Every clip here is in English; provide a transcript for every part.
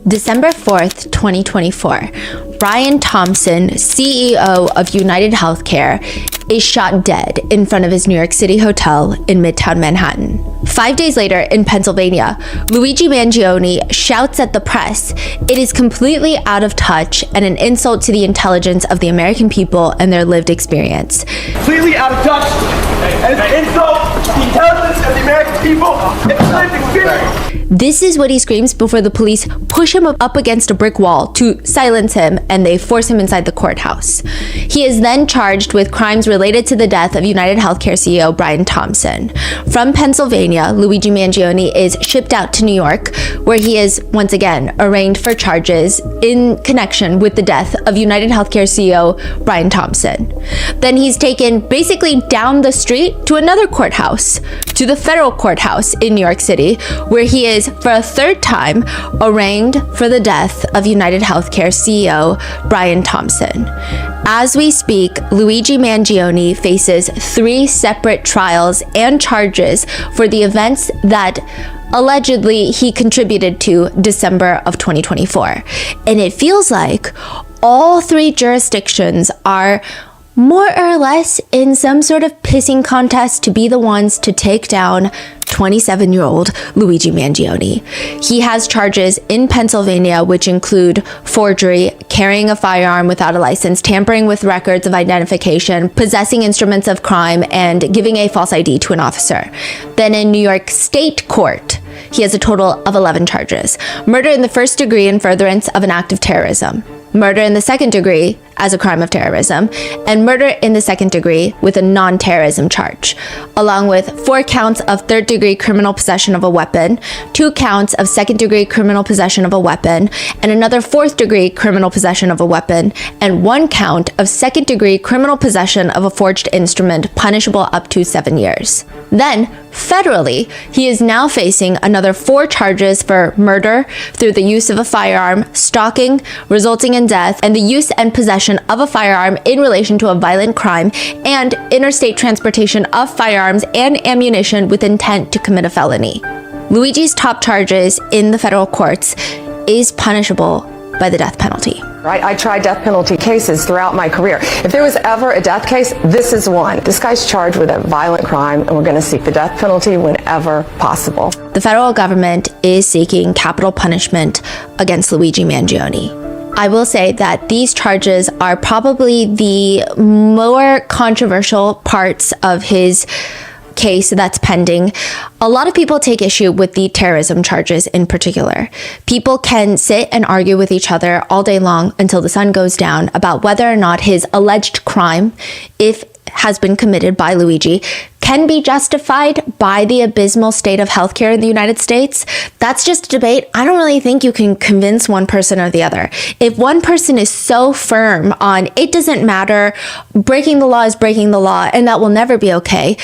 December 4th, 2024, Brian Thompson, CEO of United Healthcare, is shot dead in front of his New York City hotel in Midtown Manhattan. 5 days later, in Pennsylvania, Luigi Mangione shouts at the press, "It is completely out of touch and an insult to the intelligence of the American people and their lived experience." Completely out of touch and an insult to the intelligence of the American people and their lived experience. This is what he screams before the police push him up against a brick wall to silence him, and they force him inside the courthouse. He is then charged with crimes related to the death of United Healthcare CEO Brian Thompson. From Pennsylvania, Luigi Mangione is shipped out to New York, where he is once again arraigned for charges in connection with the death of United Healthcare CEO Brian Thompson. Then he's taken basically down the street to another courthouse, to the federal courthouse in New York City, where he is for a third time arraigned for the death of United Healthcare CEO Brian Thompson. As we speak, Luigi Mangione faces 3 separate trials and charges for the events that allegedly he contributed to December of 2024. And it feels like all 3 jurisdictions are more or less in some sort of pissing contest to be the ones to take down 27-year-old Luigi Mangione. He has charges in Pennsylvania, which include forgery, carrying a firearm without a license, tampering with records of identification, possessing instruments of crime, and giving a false ID to an officer. Then in New York State Court, he has a total of 11 charges. Murder in the first degree in furtherance of an act of terrorism, murder in the second degree as a crime of terrorism, and murder in the second degree with a non-terrorism charge, along with 4 counts of third-degree criminal possession of a weapon, 2 counts of second-degree criminal possession of a weapon, and another fourth-degree criminal possession of a weapon, and 1 count of second-degree criminal possession of a forged instrument, punishable up to 7 years. Then, federally, he is now facing another 4 charges for murder through the use of a firearm, stalking, resulting in death, and the use and possession of a firearm in relation to a violent crime, and interstate transportation of firearms and ammunition with intent to commit a felony. Luigi's top charges in the federal courts is punishable by the death penalty. I tried death penalty cases throughout my career. If there was ever a death case, this is one. This guy's charged with a violent crime, and we're going to seek the death penalty whenever possible. The federal government is seeking capital punishment against Luigi Mangione. I will say that these charges are probably the more controversial parts of his case that's pending. A lot of people take issue with the terrorism charges in particular. People can sit and argue with each other all day long until the sun goes down about whether or not his alleged crime, if has been committed by Luigi, can be justified by the abysmal state of healthcare in the United States. That's just a debate. I don't really think you can convince one person or the other. If one person is so firm on it doesn't matter, breaking the law is breaking the law, and that will never be okay,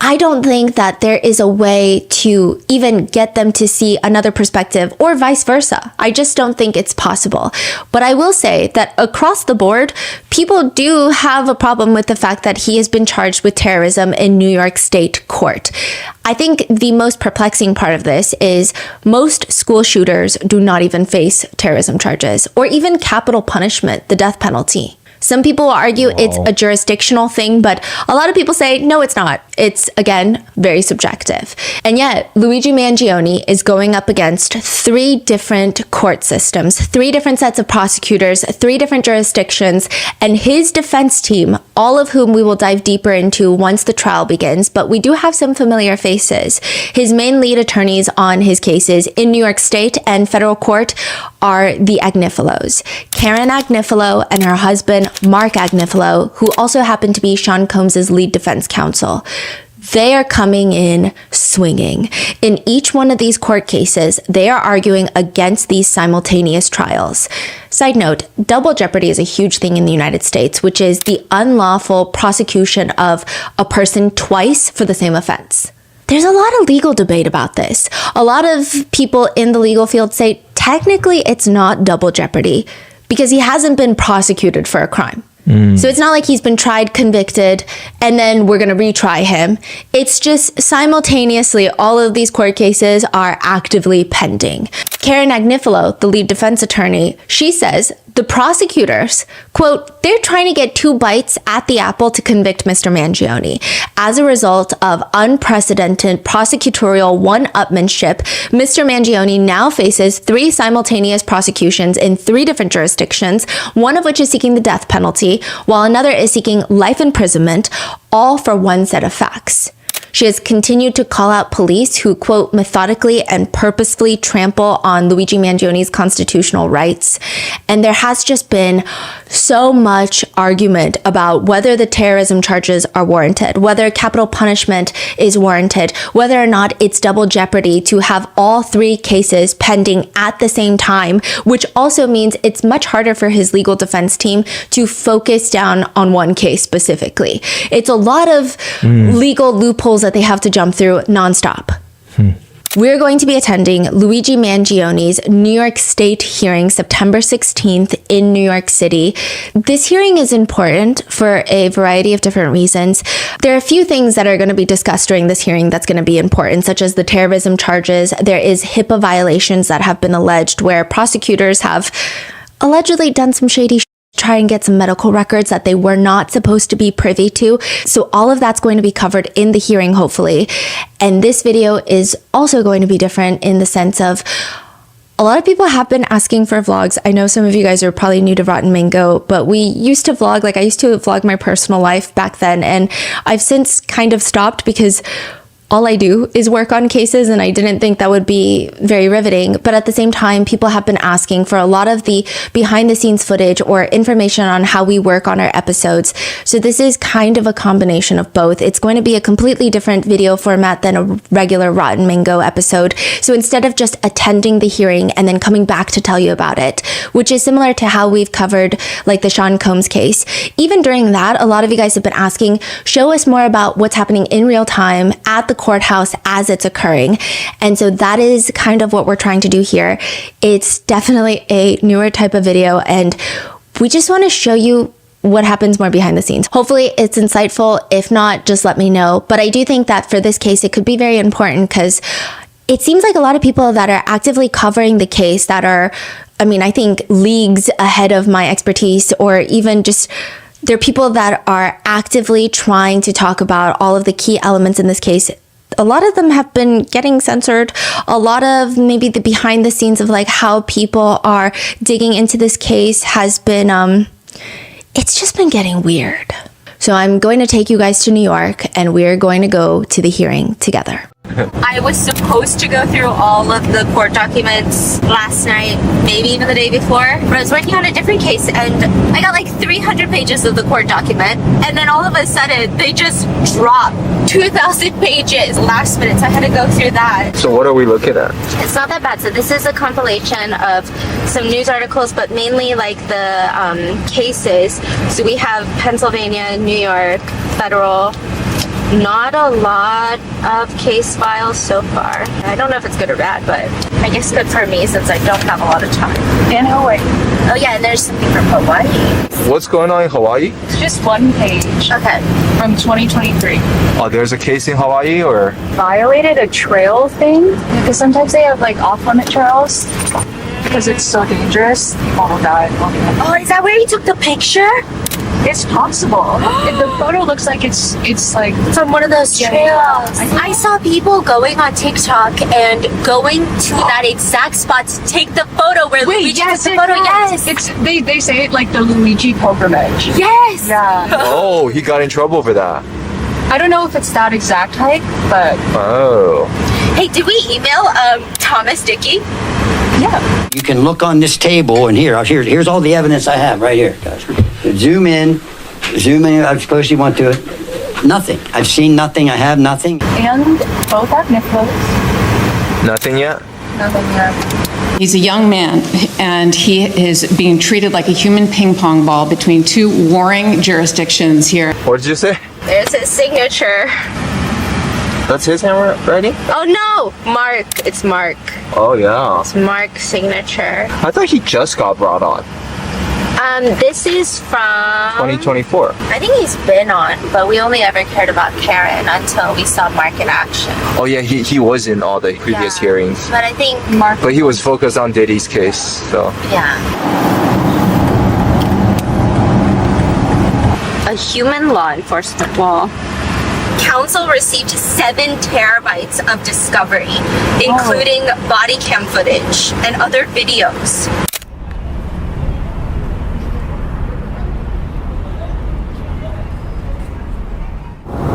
I don't think that there is a way to even get them to see another perspective or vice versa. I just don't think it's possible. But I will say that across the board, people do have a problem with the fact that he has been charged with terrorism in New York State Court. I think the most perplexing part of this is most school shooters do not even face terrorism charges or even capital punishment, the death penalty. Some people argue it's a jurisdictional thing, but a lot of people say, no, it's not. It's, again, very subjective. And yet, Luigi Mangione is going up against 3 different court systems, 3 different sets of prosecutors, 3 different jurisdictions, and his defense team, all of whom we will dive deeper into once the trial begins, but we do have some familiar faces. His main lead attorneys on his cases in New York State and federal court are the Agnifilo. Karen Agnifilo and her husband, Mark Agnifilo, who also happened to be Sean Combs' lead defense counsel. They are coming in swinging. In each one of these court cases, they are arguing against these simultaneous trials. Side note, double jeopardy is a huge thing in the United States, which is the unlawful prosecution of a person twice for the same offense. There's a lot of legal debate about this. A lot of people in the legal field say technically it's not double jeopardy because he hasn't been prosecuted for a crime. So it's not like he's been tried, convicted, and then we're going to retry him. It's just simultaneously, all of these court cases are actively pending. Karen Agnifilo, the lead defense attorney, she says the prosecutors, quote, they're trying to get 2 bites at the apple to convict Mr. Mangione. As a result of unprecedented prosecutorial one-upmanship, Mr. Mangione now faces 3 simultaneous prosecutions in 3 different jurisdictions, one of which is seeking the death penalty, while another is seeking life imprisonment, all for one set of facts. She has continued to call out police who, quote, methodically and purposefully trample on Luigi Mangione's constitutional rights. And there has just been so much argument about whether the terrorism charges are warranted, whether capital punishment is warranted, whether or not it's double jeopardy to have all 3 cases pending at the same time, which also means it's much harder for his legal defense team to focus down on one case specifically. It's a lot of legal loopholes that they have to jump through nonstop. We're going to be attending Luigi Mangione's New York State hearing September 16th in New York City. This hearing is important for a variety of different reasons. There are a few things that are going to be discussed during this hearing that's going to be important, such as the terrorism charges. There is HIPAA violations that have been alleged where prosecutors have allegedly done some shady try and get some medical records that they were not supposed to be privy to. So all of that's going to be covered in the hearing, hopefully. And this video is also going to be different in the sense of a lot of people have been asking for vlogs. I know some of you guys are probably new to Rotten Mango, but we used to vlog, like I used to vlog my personal life back then. And I've since kind of stopped because all I do is work on cases, and I didn't think that would be very riveting. But at the same time, people have been asking for a lot of the behind the scenes footage or information on how we work on our episodes. So this is kind of a combination of both. It's going to be a completely different video format than a regular Rotten Mango episode. So instead of just attending the hearing and then coming back to tell you about it, which is similar to how we've covered like the Sean Combs case, even during that, a lot of you guys have been asking, show us more about what's happening in real time at the courthouse as it's occurring. And so that is kind of what we're trying to do here. It's definitely a newer type of video, and we just want to show you what happens more behind the scenes. Hopefully it's insightful. If not, just let me know. But I do think that for this case, it could be very important because it seems like a lot of people that are actively covering the case that are, I think leagues ahead of my expertise, or even just they're people that are actively trying to talk about all of the key elements in this case. A lot of them have been getting censored. A lot of maybe the behind the scenes of like how people are digging into this case has been, it's just been getting weird. So I'm going to take you guys to New York, and we're going to go to the hearing together. I was supposed to go through all of the court documents last night, maybe even the day before, but I was working on a different case, and I got like 300 pages of the court document, and then all of a sudden they just dropped 2,000 pages last minute, so I had to go through that. So what are we looking at? It's not that bad. So this is a compilation of some news articles, but mainly like the cases. So we have Pennsylvania, New York, federal. Not a lot of case files so far. I don't know if it's good or bad, but I guess good for me since I don't have a lot of time. In Hawaii. Oh yeah, and there's something from Hawaii. What's going on in Hawaii? It's just one page. Okay. From 2023. Oh, there's a case in Hawaii, or? Violated a trail thing. Because sometimes they have like off-limit trails. Because it's so dangerous. People will die. Oh, is that where he took the picture? It's possible. The photo looks like it's like From one of those trails. I saw people going on TikTok and going to that exact spot to take the photo where Luigi took the photo. Yes. They say it like the Luigi pilgrimage. Yes. Yeah. Oh, he got in trouble for that. I don't know if it's that exact hike, but Oh. Hey, did we email Thomas Dickey? yeah. You can look on this table, and here's all the evidence I have right here, guys. Zoom in, I suppose you want to. Nothing. I've seen nothing, I have nothing. And both have nipples. Nothing yet? Nothing yet. He's a young man, and he is being treated like a human ping pong ball between 2 warring jurisdictions here. What did you say? There's his signature. That's his handwriting? Oh no, Mark. It's Mark. Oh, yeah. It's Mark's signature. I thought he just got brought on. This is from 2024. I think he's been on, but we only ever cared about Karen until we saw Mark in action. Oh yeah, he was in all the previous Yeah. hearings. But I think Mark, But he was focused on Diddy's case, so. yeah. A human law enforcement wall. Council received 7 terabytes of discovery, including body cam footage and other videos.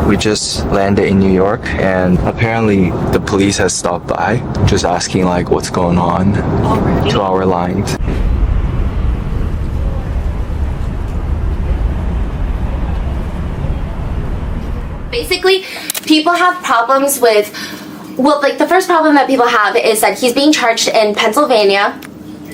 We just landed in New York, and apparently the police has stopped by, just asking like what's going on to our lines. Basically, people have problems with, well, like the first problem that people have is that he's being charged in Pennsylvania,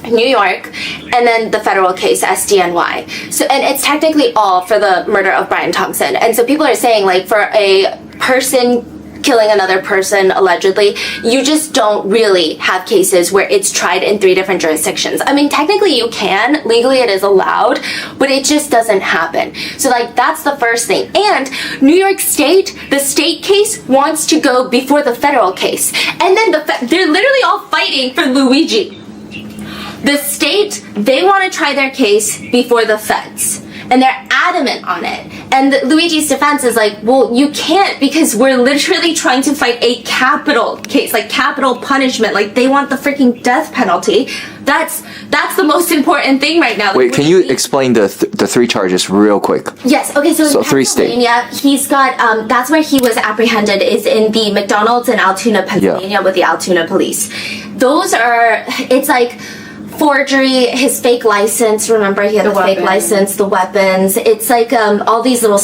New York, and then the federal case SDNY. So, and it's technically all for the murder of Brian Thompson. And so people are saying, like, for a person killing another person allegedly, you just don't really have cases where it's tried in 3 different jurisdictions. I mean, technically you can, legally it is allowed, but it just doesn't happen. So like, that's the first thing. And New York State, the state case wants to go before the federal case. And then they're literally all fighting for Luigi. The state, they want to try their case before the feds. And they're adamant on it. And Luigi's defense is like, well, you can't, because we're literally trying to fight a capital case, like capital punishment. Like, they want the freaking death penalty. That's the most important thing right now. Wait, can you explain the 3 charges real quick? Yes. Okay. So in 3 states. Pennsylvania, he's got that's where he was apprehended, is in the McDonald's in Altoona, Pennsylvania, with the Altoona police. Those are, it's like forgery, his fake license. Remember, he had a fake license, the weapons. It's like all these little,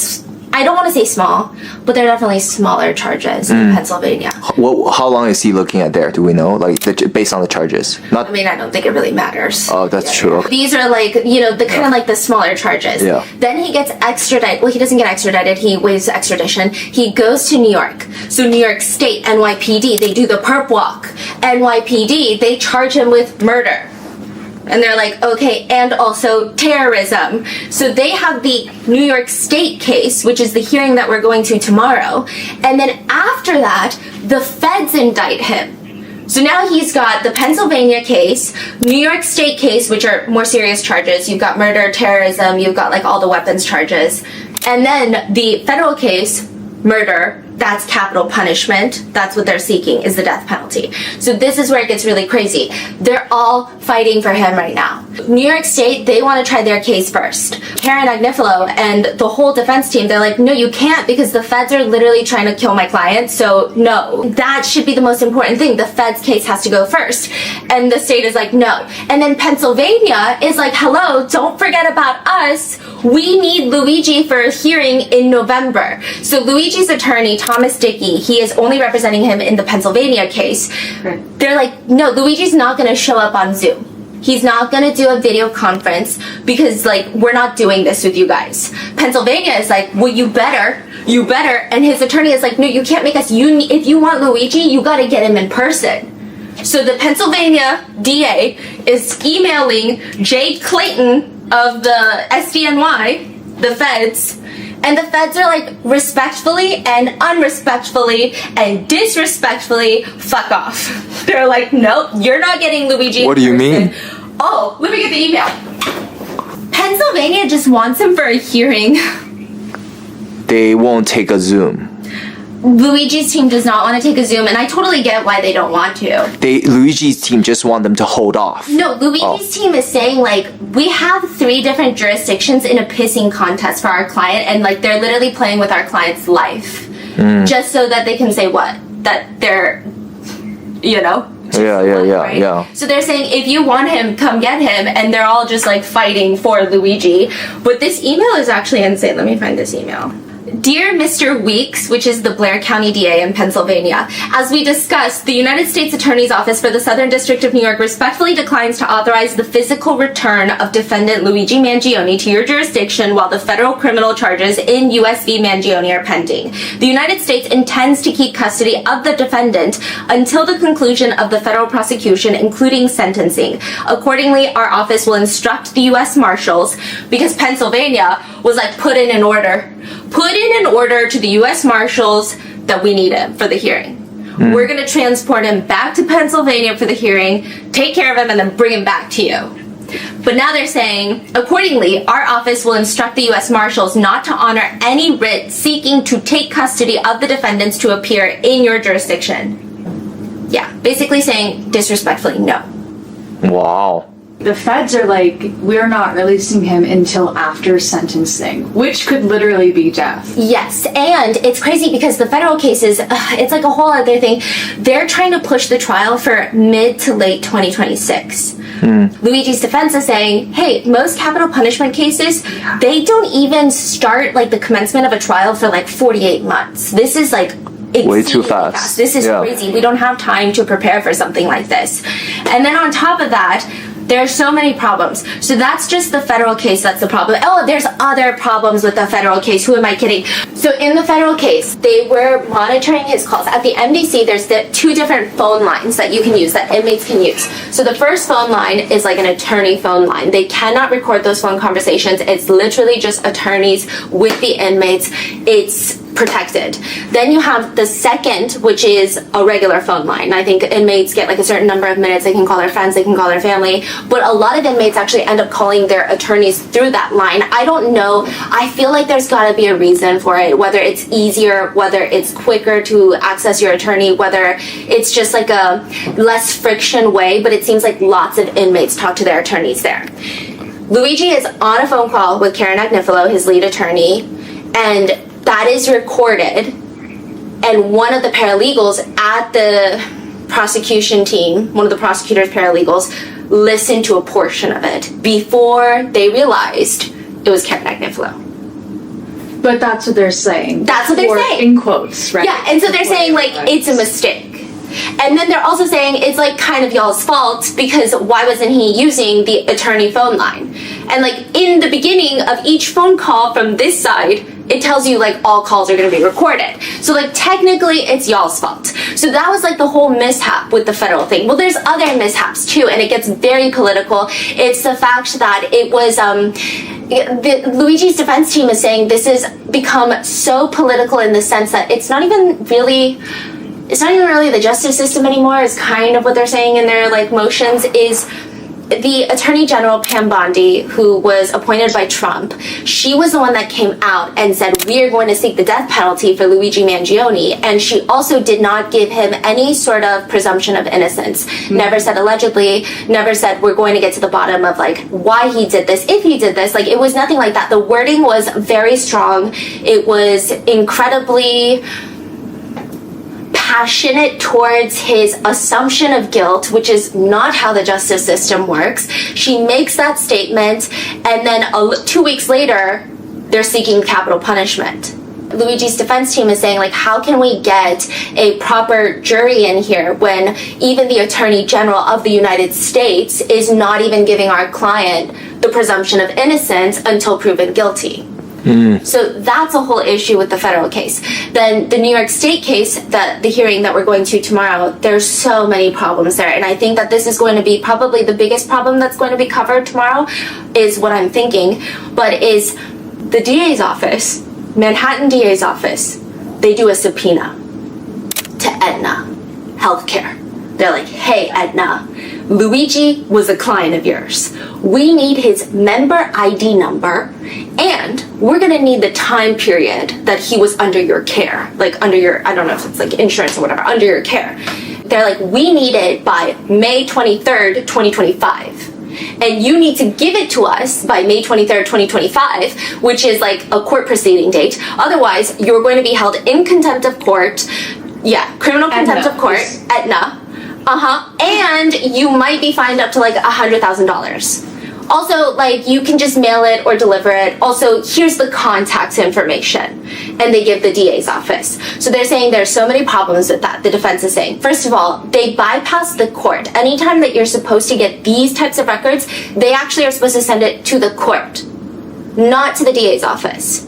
I don't want to say small, but they're definitely smaller charges in Pennsylvania. How long is he looking at there? Do we know? Like, based on the charges? I mean, I don't think it really matters. Oh, that's true. Okay. These are like, you know, the kind of like the smaller charges. Yeah. Then he gets extradited. Well, he doesn't get extradited. He waives extradition. He goes to New York. So New York State, NYPD, they do the perp walk. NYPD, they charge him with murder. And they're like, okay, and also terrorism. So they have the New York State case, which is the hearing that we're going to tomorrow. And then after that, the feds indict him. So now he's got the Pennsylvania case, New York State case, which are more serious charges. You've got murder, terrorism, you've got like all the weapons charges. And then the federal case, murder, that's capital punishment. That's what they're seeking, is the death penalty. So this is where it gets really crazy. They're all fighting for him right now. New York State, they want to try their case first. Karen Agnifilo and the whole defense team, they're like, no, you can't, because the feds are literally trying to kill my client. So no, that should be the most important thing. The feds case has to go first. And the state is like, no. And then Pennsylvania is like, hello, don't forget about us. We need Luigi for a hearing in November. So Luigi's attorney, Thomas Dickey, he is only representing him in the Pennsylvania case. They're like, no, Luigi's not going to show up on Zoom. He's not going to do a video conference because, like, we're not doing this with you guys. Pennsylvania is like, well, you better. And his attorney is like, no, you can't make us. If you want Luigi, you got to get him in person. So the Pennsylvania DA is emailing Jay Clayton of the SDNY, the feds, and the feds are like, respectfully and unrespectfully and disrespectfully, fuck off. They're like, nope, you're not getting Luigi. What do you mean? Oh, let me get the email. Pennsylvania just wants him for a hearing. They won't take a Zoom. Luigi's team does not want to take a Zoom, and I totally get why they don't want to. Luigi's team just want them to hold off. No, Luigi's team is saying, like, we have 3 different jurisdictions in a pissing contest for our client, and, like, they're literally playing with our client's life. Just so that they can say what? That they're, you know? Yeah. So they're saying, if you want him, come get him, and they're all just, like, fighting for Luigi. But this email is actually insane. Let me find this email. Dear Mr. Weeks, which is the Blair County DA in Pennsylvania, as we discussed, the United States Attorney's Office for the Southern District of New York respectfully declines to authorize the physical return of defendant Luigi Mangione to your jurisdiction while the federal criminal charges in U.S. v. Mangione are pending. The United States intends to keep custody of the defendant until the conclusion of the federal prosecution, including sentencing. Accordingly, our office will instruct the U.S. Marshals, because Pennsylvania was like put in an order to the U.S. Marshals that we need him for the hearing. We're going to transport him back to Pennsylvania for the hearing, take care of him, and then bring him back to you. But now they're saying, accordingly, our office will instruct the U.S. Marshals not to honor any writ seeking to take custody of the defendants to appear in your jurisdiction. Yeah, basically saying disrespectfully, no. Wow. The feds are like, we're not releasing him until after sentencing, which could literally be death. Yes, and it's crazy because the federal cases, it's like a whole other thing. They're trying to push the trial for mid to late 2026. Luigi's defense is saying, hey, most capital punishment cases, they don't even start like the commencement of a trial for like 48 months. This is like way too fast. This is crazy. We don't have time to prepare for something like this. And then on top of that, there are so many problems. So that's just the federal case that's the problem. Oh, there's other problems with the federal case. Who am I kidding? So in the federal case, they were monitoring his calls. At the MDC, there's two different phone lines that you can use, that inmates can use. So the first phone line is like an attorney phone line. They cannot record those phone conversations. It's literally just attorneys with the inmates. It's protected. Then you have the second, which is a regular phone line. I think inmates get like a certain number of minutes. They can call their friends, they can call their family, but a lot of inmates actually end up calling their attorneys through that line. I don't know. I feel like there's got to be a reason for it, whether it's easier, whether it's quicker to access your attorney, whether it's just like a less friction way, but it seems like lots of inmates talk to their attorneys there. Luigi is on a phone call with Karen Agnifilo, his lead attorney, and that is recorded, and one of the paralegals at the prosecution team, one of the prosecutor's paralegals, listened to a portion of it before they realized it was Karen Agnifilo. But that's what they're saying. That's what they're saying. In quotes, right? Yeah, and so they're saying like it's a mistake. And then they're also saying it's like kind of y'all's fault because why wasn't he using the attorney phone line? And like in the beginning of each phone call from this side, it tells you like all calls are going to be recorded. So like technically it's y'all's fault. So that was like the whole mishap with the federal thing. Well, there's other mishaps too, and it gets very political. It's the fact that it was Luigi's defense team is saying this has become so political in the sense that it's not even really the justice system anymore, is kind of what they're saying in their like motions. Is the Attorney General Pam Bondi, who was appointed by Trump, she was the one that came out and said, we are going to seek the death penalty for Luigi Mangione. And she also did not give him any sort of presumption of innocence. Never said allegedly, never said we're going to get to the bottom of like why he did this, if he did this. Like it was nothing like that. The wording was very strong. It was incredibly passionate towards his assumption of guilt, which is not how the justice system works. She makes that statement, and then 2 weeks later, they're seeking capital punishment. Luigi's defense team is saying, like, how can we get a proper jury in here when even the Attorney General of the United States is not even giving our client the presumption of innocence until proven guilty? So that's a whole issue with the federal case. Then the New York State case, that the hearing that we're going to tomorrow, there's so many problems there. And I think that this is going to be probably the biggest problem that's going to be covered tomorrow, is what I'm thinking. But is the DA's office, Manhattan DA's office, they do a subpoena to Aetna Healthcare. They're like, hey, Aetna, Luigi was a client of yours. We need his member ID number, and we're gonna need the time period that he was under your care, like under your, I don't know if it's like insurance or whatever, under your care. They're like, we need it by May 23rd, 2025. And you need to give it to us by May 23rd, 2025, which is like a court proceeding date. Otherwise, you're going to be held in contempt of court. Yeah, criminal contempt of court, Aetna. And you might be fined up to like $100,000. Also, like, you can just mail it or deliver it. Also, here's the contact information. And they give the DA's office. So they're saying there's so many problems with that, the defense is saying. First of all, they bypass the court. Anytime that you're supposed to get these types of records, they actually are supposed to send it to the court, not to the DA's office.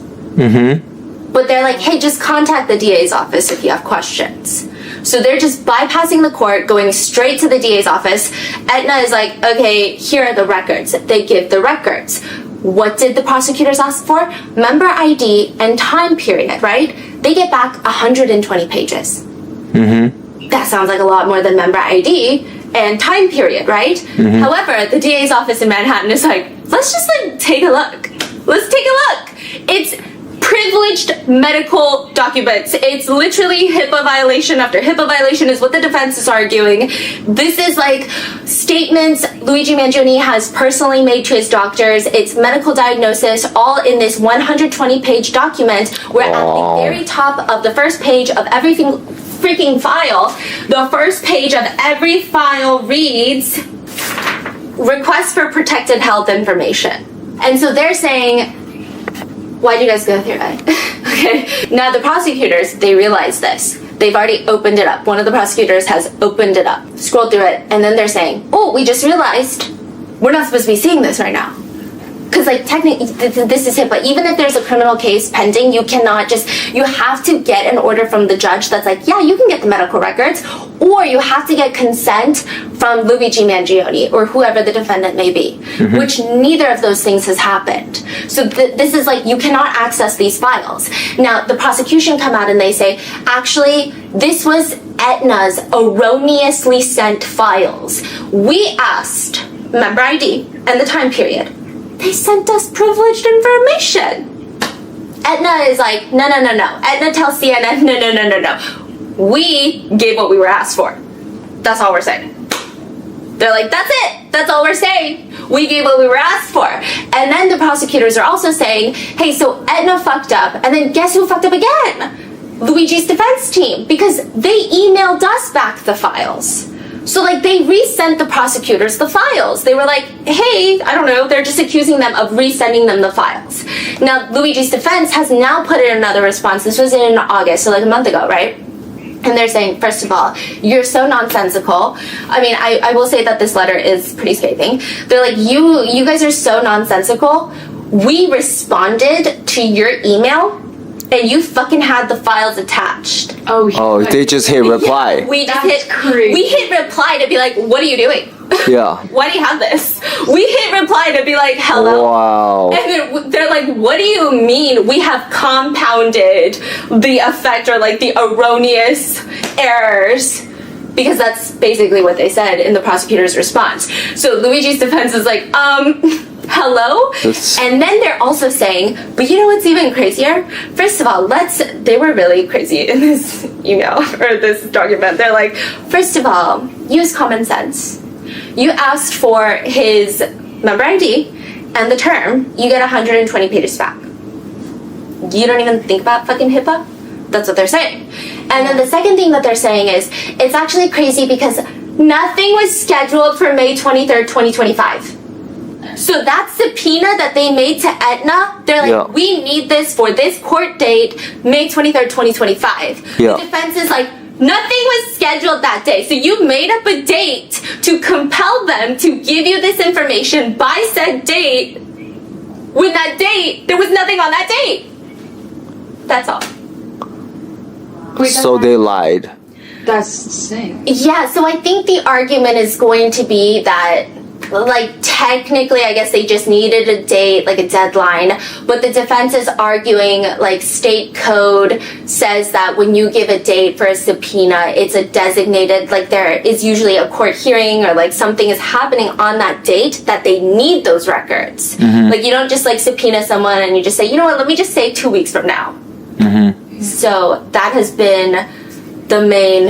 But they're like, hey, just contact the DA's office if you have questions. So they're just bypassing the court, going straight to the DA's office. Aetna is like, okay, here are the records. They give the records. What did the prosecutors ask for? Member ID and time period, right? They get back 120 pages. That sounds like a lot more than member ID and time period, right? However, the DA's office in Manhattan is like, let's just like take a look. Let's take a look. It's privileged medical documents. It's literally HIPAA violation after HIPAA violation is what the defense is arguing. This is like statements Luigi Mangione has personally made to his doctors. It's medical diagnosis all in this 120-page document where at the very top of the first page of everything freaking file, the first page of every file reads request for protected health information. And so they're saying, why'd you guys go through it? Okay. Now the prosecutors, they realize this. They've already opened it up. One of the prosecutors has opened it up, scrolled through it, and then they're saying, oh, we just realized we're not supposed to be seeing this right now. Because like technically, this is HIPAA. Even if there's a criminal case pending, you cannot just, you have to get an order from the judge that's like, yeah, you can get the medical records, or you have to get consent from Luigi Mangione or whoever the defendant may be, which neither of those things has happened. So this is like, you cannot access these files. Now, the prosecution come out and they say, actually, this was Aetna's erroneously sent files. We asked member ID and the time period. They sent us privileged information. Aetna is like, no. Aetna tells CNN, no. We gave what we were asked for. That's all we're saying. They're like, that's it. That's all we're saying. We gave what we were asked for. And then the prosecutors are also saying, hey, so Aetna fucked up. And then guess who fucked up again? Luigi's defense team. Because they emailed us back the files. So, like, they resent the prosecutors the files. They were like, hey, I don't know, they're just accusing them of resending them the files. Now, Luigi's defense has now put in another response. This was in August, so like a month ago, right? And they're saying, first of all, you're so nonsensical. I mean, I will say that this letter is pretty scathing. They're like, you guys are so nonsensical. We responded to your email and you fucking had the files attached. Oh, they just hit reply. Yeah, we hit reply to be like, what are you doing? Yeah. Why do you have this? We hit reply to be like, hello. Wow. And then they're like, what do you mean we have compounded the effect or like the erroneous errors? Because that's basically what they said in the prosecutor's response. So Luigi's defense is like, hello? And then they're also saying, but you know what's even crazier? First of all, they were really crazy in this email or this document. They're like, first of all, use common sense. You asked for his member ID and the term, you get 120 pages back. You don't even think about fucking HIPAA? That's what they're saying. And then the second thing that they're saying is, it's actually crazy because nothing was scheduled for May 23rd, 2025. So that subpoena that they made to Aetna, they're like, we need this for this court date, May 23rd, 2025. The defense is like, nothing was scheduled that day. So you made up a date to compel them to give you this information by said date. When that date, there was nothing on that date. That's all. So they lied. That's insane. Yeah, so I think the argument is going to be that, like, technically, I guess they just needed a date, like a deadline, but the defense is arguing, like, state code says that when you give a date for a subpoena, it's a designated, like, there is usually a court hearing or, like, something is happening on that date that they need those records. Like, you don't just, like, subpoena someone and you just say, you know what, let me just say 2 weeks from now. So that has been the main,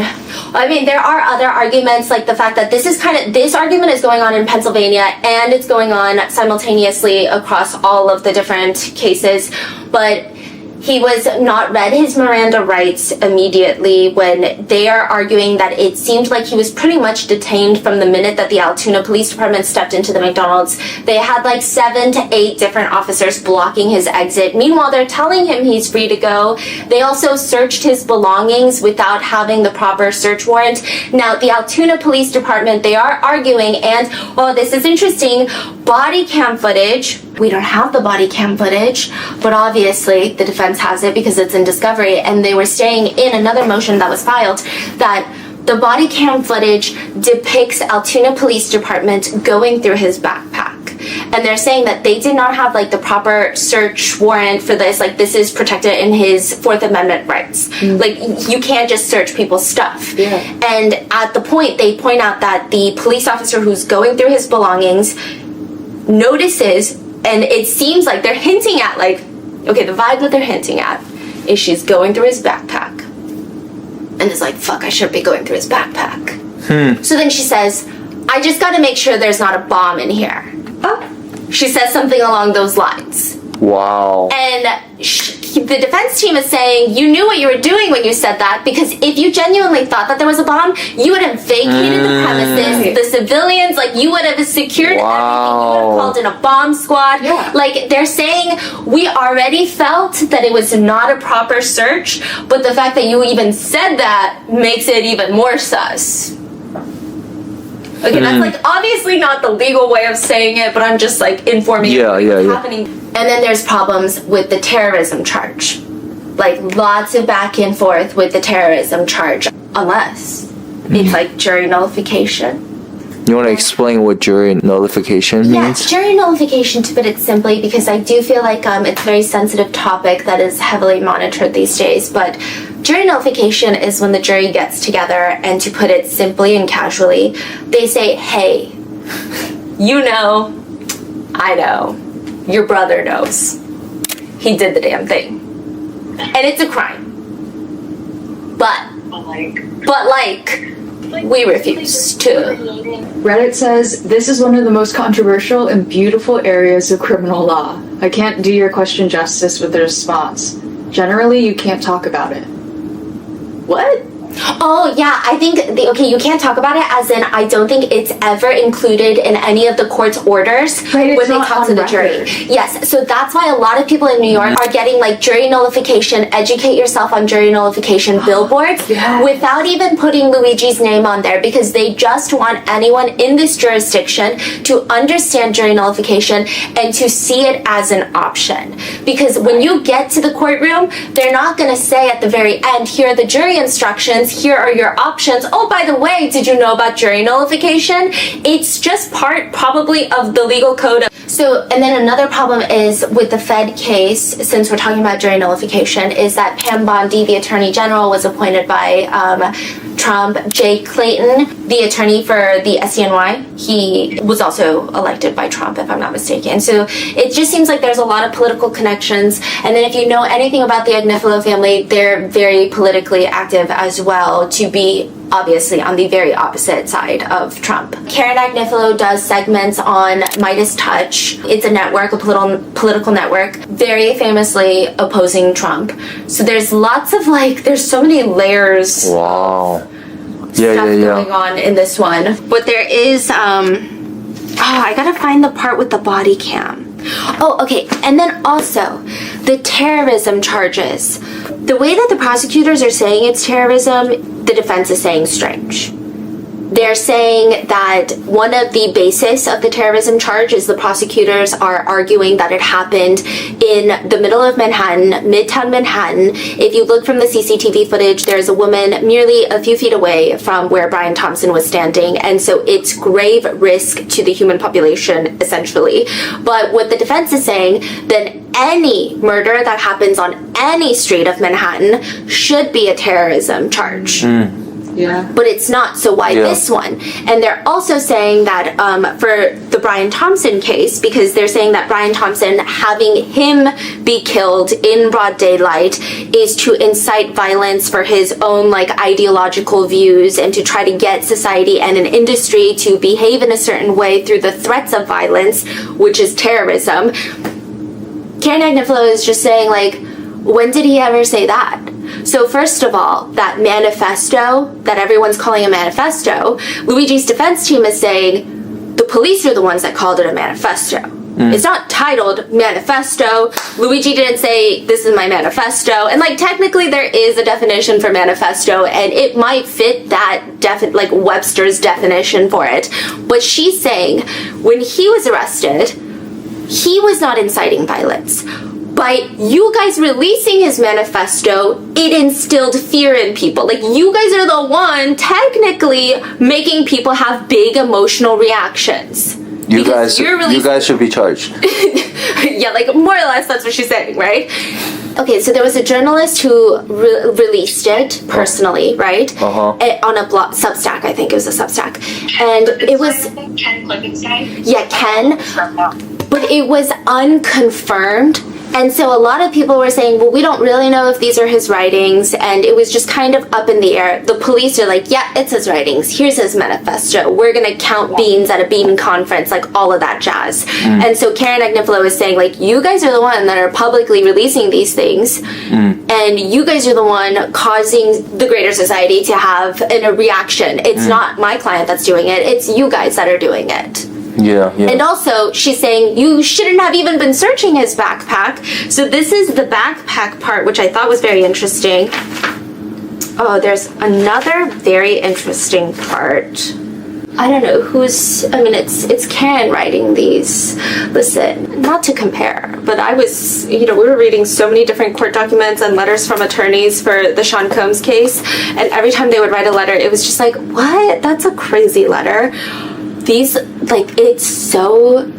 I mean, there are other arguments, like the fact that this argument is going on in Pennsylvania and it's going on simultaneously across all of the different cases, but He was not read his Miranda rights immediately when they are arguing that it seemed like he was pretty much detained from the minute that the Altoona Police Department stepped into the McDonald's. They had like 7 to 8 different officers blocking his exit. Meanwhile, they're telling him he's free to go. They also searched his belongings without having the proper search warrant. Now, the Altoona Police Department, they are arguing, and, oh, this is interesting, body cam footage. We don't have the body cam footage, but obviously the defense has it because it's in discovery, and they were saying in another motion that was filed that the body cam footage depicts Altoona Police Department going through his backpack. And they're saying that they did not have like the proper search warrant for this. Like, this is protected in his 4th Amendment rights. Like, you can't just search people's stuff. Yeah. And at the point, they point out that the police officer who's going through his belongings notices, and it seems like they're hinting at, like, okay, the vibe that they're hinting at is she's going through his backpack. And it's like, fuck, I shouldn't be going through his backpack. So then she says, I just gotta make sure there's not a bomb in here. She says something along those lines. Wow. And the defense team is saying, you knew what you were doing when you said that, because if you genuinely thought that there was a bomb, you would have vacated the premises, the civilians, like, you would have secured everything, you would have called in a bomb squad. Yeah. Like, they're saying, we already felt that it was not a proper search, but the fact that you even said that makes it even more sus. Okay, that's like obviously not the legal way of saying it, but I'm just like informing you what's happening. And then there's problems with the terrorism charge. Like, lots of back and forth with the terrorism charge, unless it's like jury nullification. You want to explain what jury nullification means? Yeah, jury nullification, to put it simply, because I do feel like it's a very sensitive topic that is heavily monitored these days, but jury nullification is when the jury gets together and, to put it simply and casually, they say, hey, you know, I know, your brother knows. He did the damn thing. And it's a crime. But we refuse to. Reddit says, this is one of the most controversial and beautiful areas of criminal law. I can't do your question justice with the response. Generally, you can't talk about it. What? Oh, yeah, I think, you can't talk about it, as in, I don't think it's ever included in any of the court's orders when they talk to the jury. Yes, so that's why a lot of people in New York are getting, like, jury nullification, educate yourself on jury nullification billboards without even putting Luigi's name on there, because they just want anyone in this jurisdiction to understand jury nullification and to see it as an option. Because when you get to the courtroom, they're not going to say at the very end, here are the jury instructions, here are your options. Oh, by the way, did you know about jury nullification? It's just part, probably, of the legal code. So, and then another problem is with the Fed case, since we're talking about jury nullification, is that Pam Bondi, the Attorney General, was appointed by Trump. Jay Clayton, the attorney for the SCNY, he was also elected by Trump, if I'm not mistaken. So it just seems like there's a lot of political connections. And then if you know anything about the Agnifilo family, they're very politically active as well, to be obviously on the very opposite side of Trump. Karen Agnifilo does segments on Midas Touch. It's a network, a political network, very famously opposing Trump. So there's lots of, like, there's so many layers. Wow. Going on in this one. But there is, I gotta find the part with the body cam. Oh, okay, and then also, the terrorism charges. The way that the prosecutors are saying it's terrorism, the defense is saying strange. They're saying that one of the basis of the terrorism charge is the prosecutors are arguing that it happened in the middle of Manhattan, Midtown Manhattan. If you look from the CCTV footage, there's a woman merely a few feet away from where Brian Thompson was standing, and so it's grave risk to the human population, essentially. But what the defense is saying, then any murder that happens on any street of Manhattan should be a terrorism charge. Yeah. But it's not, so why this one? And they're also saying that for the Brian Thompson case, because they're saying that Brian Thompson, having him be killed in broad daylight is to incite violence for his own, like, ideological views and to try to get society and an industry to behave in a certain way through the threats of violence, which is terrorism. Karen Agnifilo is just saying, like, When did he ever say that? So first of all, that manifesto that everyone's calling a manifesto, Luigi's defense team is saying the police are the ones that called it a manifesto. It's not titled manifesto. Luigi didn't say this is my manifesto. And like technically there is a definition for manifesto and it might fit that like Webster's definition for it. But she's saying when he was arrested, he was not inciting violence. By you guys releasing his manifesto, it instilled fear in people. Like, you guys are the one technically making people have big emotional reactions. You guys should be charged. Yeah, like more or less that's what she's saying, right? Okay, so there was a journalist who released it personally, right? On a blog, Substack, I think it was a Substack. And it was... Ken Klippenstein? Yeah, Ken. But it was unconfirmed. And so a lot of people were saying, well, we don't really know if these are his writings, and it was just kind of up in the air. The police are like, yeah, it's his writings. Here's his manifesto. We're going to count beans at a bean conference, like all of that jazz. And so Karen Agnifilo is saying, like, you guys are the one that are publicly releasing these things, and you guys are the one causing the greater society to have a reaction. It's not my client that's doing it. It's you guys that are doing it. Yeah. And also, she's saying you shouldn't have even been searching his backpack. So this is the backpack part, which I thought was very interesting. Oh, there's another very interesting part. I don't know it's Karen writing these. Listen, not to compare, but I was, we were reading so many different court documents and letters from attorneys for the Sean Combs case. And every time they would write a letter, it was just like, what? That's a crazy letter. These, like, it's so...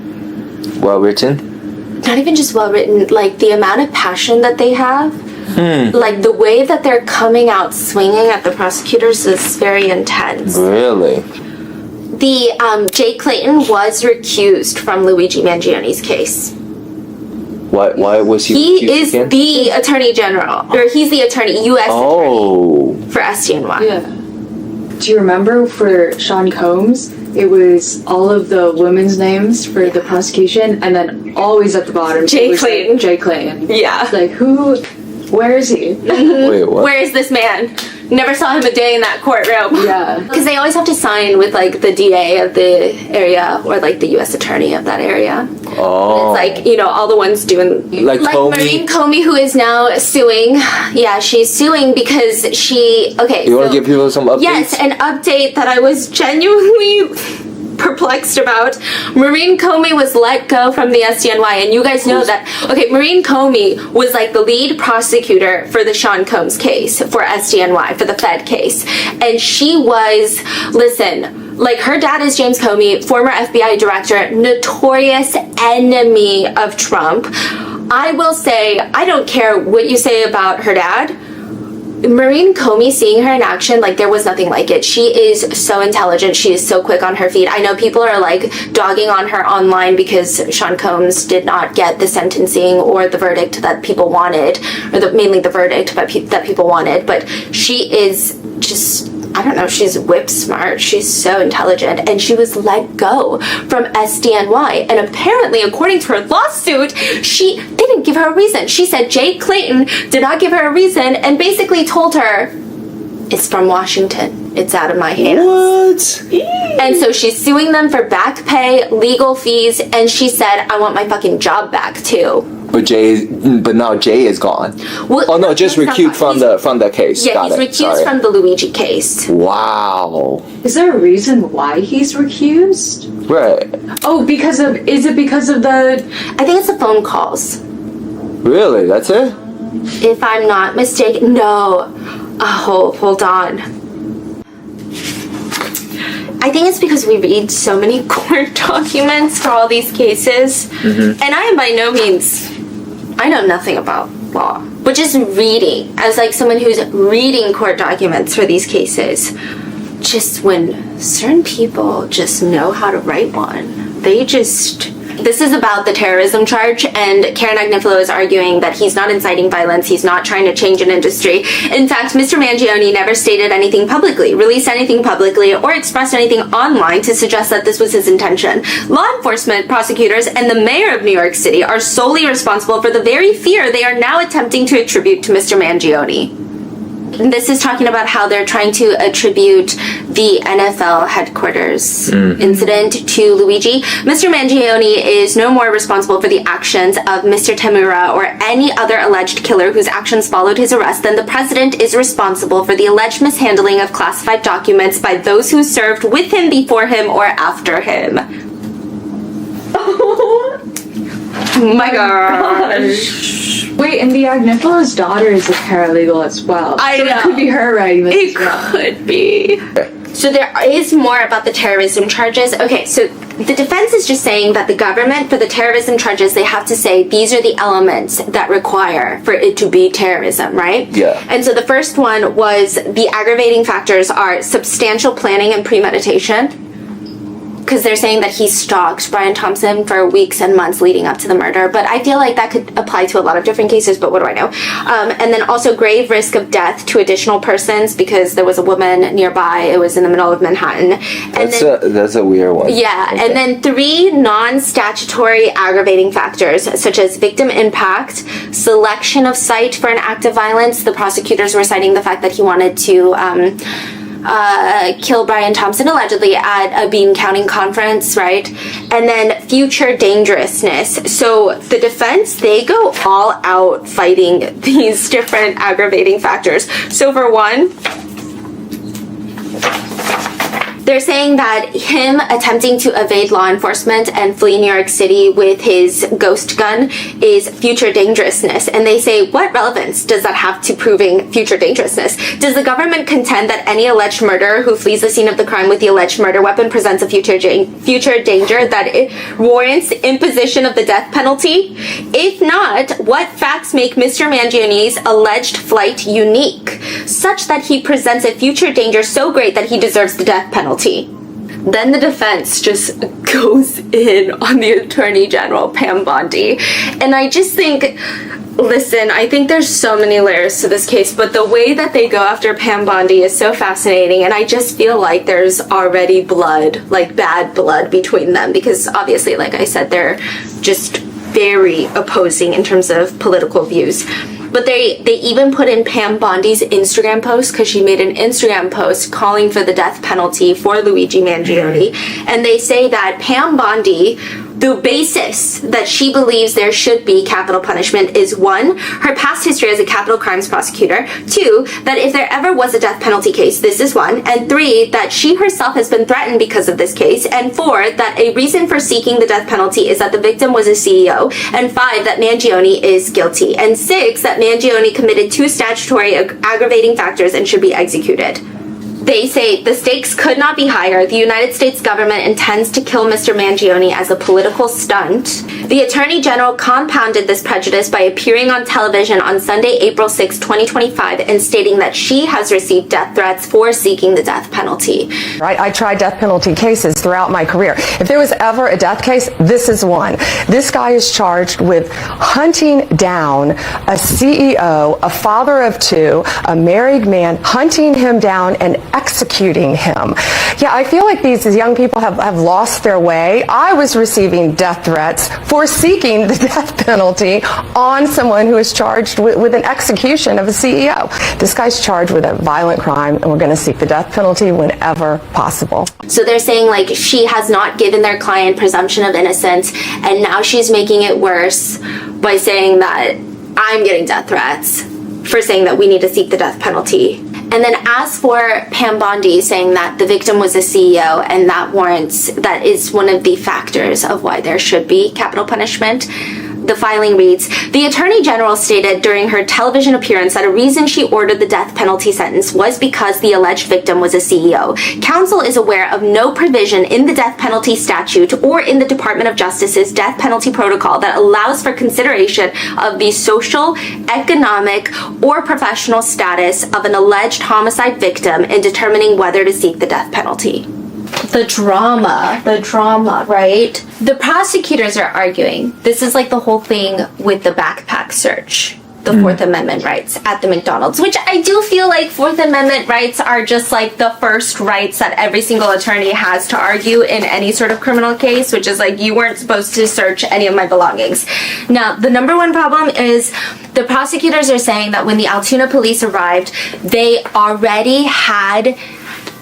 Well written? Not even just well written, like, the amount of passion that they have. Like, the way that they're coming out swinging at the prosecutors is very intense. Really? The, Jay Clayton was recused from Luigi Mangione's case. Why was he recused is again? the Attorney General, or he's the Attorney, U.S. Attorney for SDNY. Yeah. Do you remember for Sean Combs? It was all of the women's names for the prosecution, and then always at the bottom, Jay Clayton. Like, Jay Clayton. Yeah. Like, where is he? Wait, what? Where is this man? Never saw him a day in that courtroom. Yeah. Because they always have to sign with, like, the DA of the area, or, like, the U.S. Attorney of that area. Oh. And it's like, all the ones doing... Like Comey? Maureen Comey, who is now suing. Yeah, she's suing because she... Okay, You want to give people some updates? Yes, an update that I was genuinely perplexed about. Maureen Comey was let go from the SDNY, and you guys know that. Okay, Maureen Comey was like the lead prosecutor for the Sean Combs case for SDNY, for the Fed case. And she was, listen, like, her dad is James Comey, former FBI director, notorious enemy of Trump. I will say, I don't care what you say about her dad. Maureen Comey, seeing her in action, like, there was nothing like it. She is so intelligent. She is so quick on her feet. I know people are, like, dogging on her online because Sean Combs did not get the sentencing or the verdict that people wanted, or mainly the verdict that people wanted. But she is just... I don't know, she's whip smart, she's so intelligent, and she was let go from SDNY. And apparently, according to her lawsuit, they didn't give her a reason. She said Jay Clayton did not give her a reason and basically told her, it's from Washington, it's out of my hands. What? And so she's suing them for back pay, legal fees, and she said, I want my fucking job back too. But now Jay is gone. Well, oh no, just recused from the case. Yeah, he's recused from the Luigi case. Wow. Is there a reason why he's recused? Right. Oh, is it because of the... I think it's the phone calls. Really? That's it? If I'm not mistaken. No. Oh, hold on. I think it's because we read so many court documents for all these cases. And I am by no means... I know nothing about law. But just reading, as like someone who's reading court documents for these cases, just when certain people just know how to write one, they just this is about the terrorism charge, and Karen Agnifilo is arguing that he's not inciting violence, he's not trying to change an industry. In fact, Mr. Mangione never stated anything publicly, released anything publicly, or expressed anything online to suggest that this was his intention. Law enforcement, prosecutors, and the mayor of New York City are solely responsible for the very fear they are now attempting to attribute to Mr. Mangione. This is talking about how they're trying to attribute the NFL headquarters incident to Luigi. Mr. Mangione is no more responsible for the actions of Mr. Tamura or any other alleged killer whose actions followed his arrest than the president is responsible for the alleged mishandling of classified documents by those who served with him, before him, or after him. Oh my gosh. Wait, and the Agnifilo's daughter is a paralegal as well. I so know. It could be her writing this It as well. could be. So there is more about the terrorism charges. Okay, so the defense is just saying that the government, for the terrorism charges, they have to say these are the elements that require for it to be terrorism, right? Yeah. And so the first one was the aggravating factors are substantial planning and premeditation. Because they're saying that he stalked Brian Thompson for weeks and months leading up to the murder. But I feel like that could apply to a lot of different cases, but what do I know? And then also grave risk of death to additional persons, because there was a woman nearby. It was in the middle of Manhattan. And That's a weird one. yeah, Okay. and then 3 non-statutory aggravating factors, such as victim impact, selection of site for an act of violence. The prosecutors were citing the fact that he wanted to kill Brian Thompson allegedly at a bean counting conference, right? And then future dangerousness. So the defense, they go all out fighting these different aggravating factors. So for one, they're saying that him attempting to evade law enforcement and flee New York City with his ghost gun is future dangerousness. And they say, what relevance does that have to proving future dangerousness? Does the government contend that any alleged murderer who flees the scene of the crime with the alleged murder weapon presents a future danger that it warrants imposition of the death penalty? If not, what facts make Mr. Mangione's alleged flight unique, such that he presents a future danger so great that he deserves the death penalty? Then the defense just goes in on the Attorney General, Pam Bondi. And I just think, listen, I think there's so many layers to this case, but the way that they go after Pam Bondi is so fascinating, and I just feel like there's already blood, like bad blood between them, because obviously, like I said, they're just very opposing in terms of political views. But they even put in Pam Bondi's Instagram post, because she made an Instagram post calling for the death penalty for Luigi Mangione. And they say that Pam Bondi, the basis that she believes there should be capital punishment is 1, her past history as a capital crimes prosecutor, 2, that if there ever was a death penalty case, this is 1, and 3, that she herself has been threatened because of this case, and 4, that a reason for seeking the death penalty is that the victim was a CEO, and 5, that Mangione is guilty, and 6, that Mangione committed 2 statutory aggravating factors and should be executed. They say the stakes could not be higher. The United States government intends to kill Mr. Mangione as a political stunt. The Attorney General compounded this prejudice by appearing on television on Sunday, April 6, 2025, and stating that she has received death threats for seeking the death penalty. Right? I tried death penalty cases throughout my career. If there was ever a death case, this is one. This guy is charged with hunting down a CEO, a father of 2, a married man, hunting him down and executing him. Yeah, I feel like these young people have lost their way. I was receiving death threats for seeking the death penalty on someone who is charged with an execution of a CEO. This guy's charged with a violent crime, and we're going to seek the death penalty whenever possible. So they're saying, like, she has not given their client presumption of innocence, and now she's making it worse by saying that I'm getting death threats for saying that we need to seek the death penalty. And then as for Pam Bondi saying that the victim was a CEO and that is one of the factors of why there should be capital punishment, the filing reads, the Attorney General stated during her television appearance that a reason she ordered the death penalty sentence was because the alleged victim was a CEO. Counsel is aware of no provision in the death penalty statute or in the Department of Justice's death penalty protocol that allows for consideration of the social, economic, or professional status of an alleged homicide victim in determining whether to seek the death penalty. the drama, right? The prosecutors are arguing this is like the whole thing with the backpack search, the Fourth Amendment rights at the McDonald's, which I do feel like Fourth Amendment rights are just like the first rights that every single attorney has to argue in any sort of criminal case, which is like, you weren't supposed to search any of my belongings. Now, the number one problem is the prosecutors are saying that when the Altoona police arrived, they already had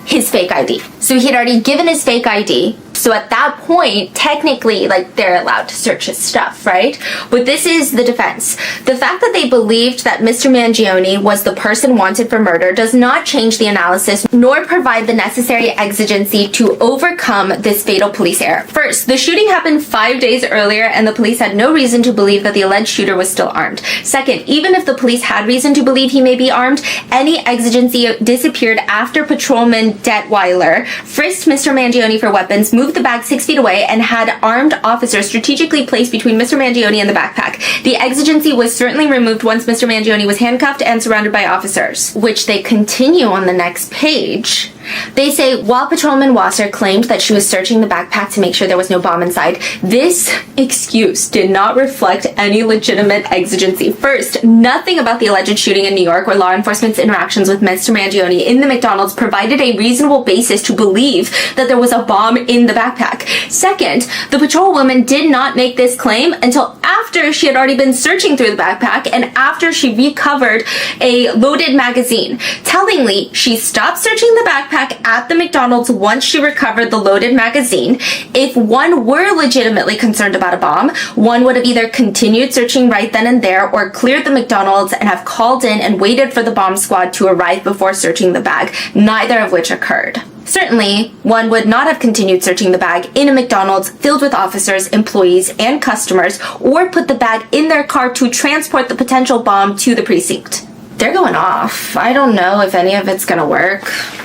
his fake ID. So he had already given his fake ID. So at that point, technically, like, they're allowed to search his stuff, right? But this is the defense. The fact that they believed that Mr. Mangione was the person wanted for murder does not change the analysis nor provide the necessary exigency to overcome this fatal police error. First, the shooting happened 5 days earlier and the police had no reason to believe that the alleged shooter was still armed. Second, even if the police had reason to believe he may be armed, any exigency disappeared after Patrolman Detweiler frisked Mr. Mangione for weapons, moved the bag 6 feet away, and had armed officers strategically placed between Mr. Mangione and the backpack. The exigency was certainly removed once Mr. Mangione was handcuffed and surrounded by officers, which they continue on the next page. They say, while Patrolman Wasser claimed that she was searching the backpack to make sure there was no bomb inside, this excuse did not reflect any legitimate exigency. First, nothing about the alleged shooting in New York or law enforcement's interactions with Mr. Mangione in the McDonald's provided a reasonable basis to believe that there was a bomb in the backpack. Second, the patrol woman did not make this claim until after she had already been searching through the backpack and after she recovered a loaded magazine. Tellingly, she stopped searching the backpack at the McDonald's once she recovered the loaded magazine. If one were legitimately concerned about a bomb, one would have either continued searching right then and there or cleared the McDonald's and have called in and waited for the bomb squad to arrive before searching the bag, neither of which occurred. Certainly, one would not have continued searching the bag in a McDonald's filled with officers, employees, and customers, or put the bag in their car to transport the potential bomb to the precinct. They're going off. I don't know if any of it's gonna work,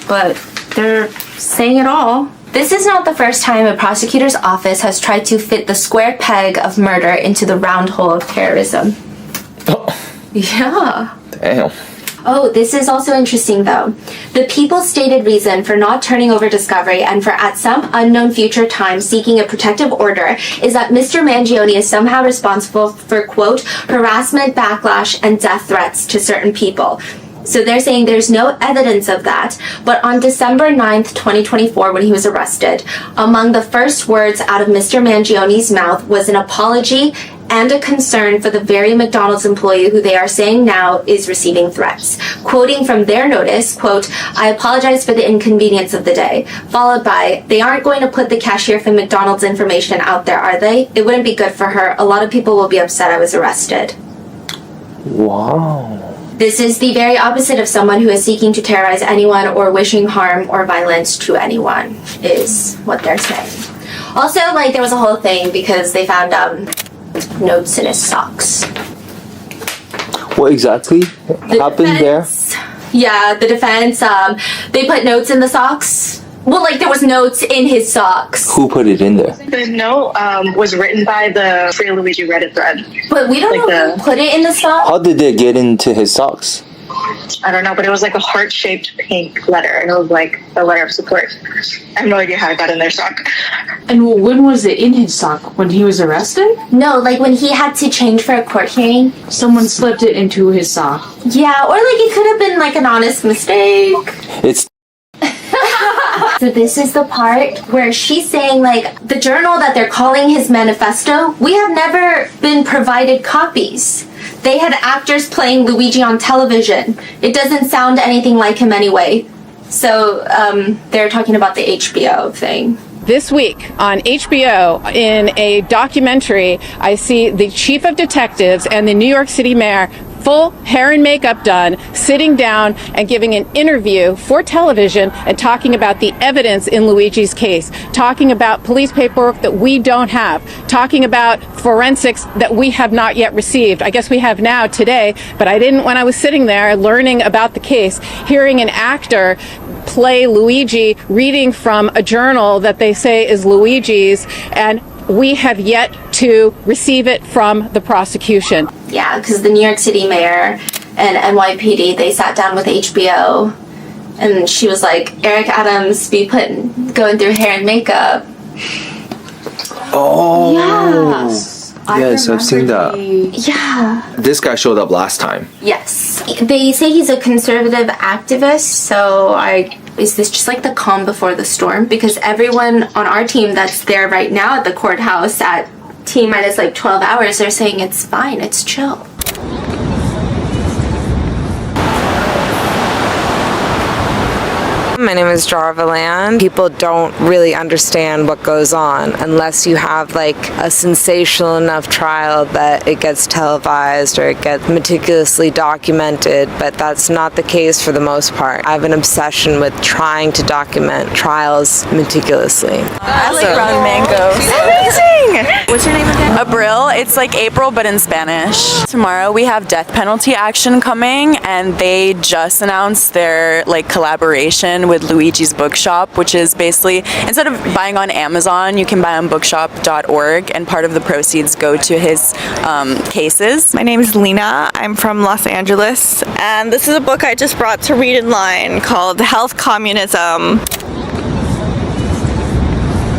but they're saying it all. This is not the first time a prosecutor's office has tried to fit the square peg of murder into the round hole of terrorism. Oh. Yeah. Damn. Oh, this is also interesting though. The people's stated reason for not turning over discovery and for at some unknown future time seeking a protective order is that Mr. Mangione is somehow responsible for, quote, harassment, backlash, and death threats to certain people. So they're saying there's no evidence of that, but on December 9th, 2024, when he was arrested, among the first words out of Mr. Mangione's mouth was an apology and a concern for the very McDonald's employee who they are saying now is receiving threats. Quoting from their notice, quote, I apologize for the inconvenience of the day, followed by, they aren't going to put the cashier from McDonald's information out there, are they? It wouldn't be good for her. A lot of people will be upset I was arrested. Wow. This is the very opposite of someone who is seeking to terrorize anyone or wishing harm or violence to anyone, is what they're saying. Also, like, there was a whole thing because they found notes in his socks. What exactly happened there? Yeah, the defense, they put notes in the socks. Well, like, there was notes in his socks. Who put it in there? The note was written by the Free Luigi Reddit thread. But we don't know who put it in the socks. How did it get into his socks? I don't know, but it was like a heart-shaped pink letter, and it was like a letter of support. I have no idea how it got in their sock. And when was it in his sock? When he was arrested? No, like when he had to change for a court hearing. Someone slipped it into his sock. Yeah, or like it could have been like an honest mistake. It's So this is the part where she's saying, like, the journal that they're calling his manifesto, we have never been provided copies. They had actors playing Luigi on television. It doesn't sound anything like him anyway. So they're talking about the HBO thing. This week on HBO, in a documentary, I see the chief of detectives and the New York City mayor, full hair and makeup done, sitting down and giving an interview for television and talking about the evidence in Luigi's case, talking about police paperwork that we don't have, talking about forensics that we have not yet received. I guess we have now today, but I didn't when I was sitting there learning about the case, hearing an actor play Luigi reading from a journal that they say is Luigi's, and we have yet to receive it from the prosecution. Yeah, because the New York City mayor and NYPD, they sat down with HBO And she was like, Eric Adams be going through hair and makeup. Oh. Yeah. Yes, I've seen that. Yeah. This guy showed up last time. Yes. They say he's a conservative activist, so is this just like the calm before the storm? Because everyone on our team that's there right now at the courthouse at T-minus like 12 hours, they're saying it's fine, it's chill. My name is Jarva Land. People don't really understand what goes on unless you have like a sensational enough trial that it gets televised or it gets meticulously documented, but that's not the case for the most part. I have an obsession with trying to document trials meticulously. I like rotten mangoes. Amazing! What's your name again? Abril. It's like April, but in Spanish. Tomorrow we have death penalty action coming, and they just announced their like collaboration with Luigi's Bookshop, which is basically, instead of buying on Amazon, you can buy on bookshop.org, and part of the proceeds go to his cases. My name is Lena. I'm from Los Angeles, and this is a book I just brought to read in line called Health Communism.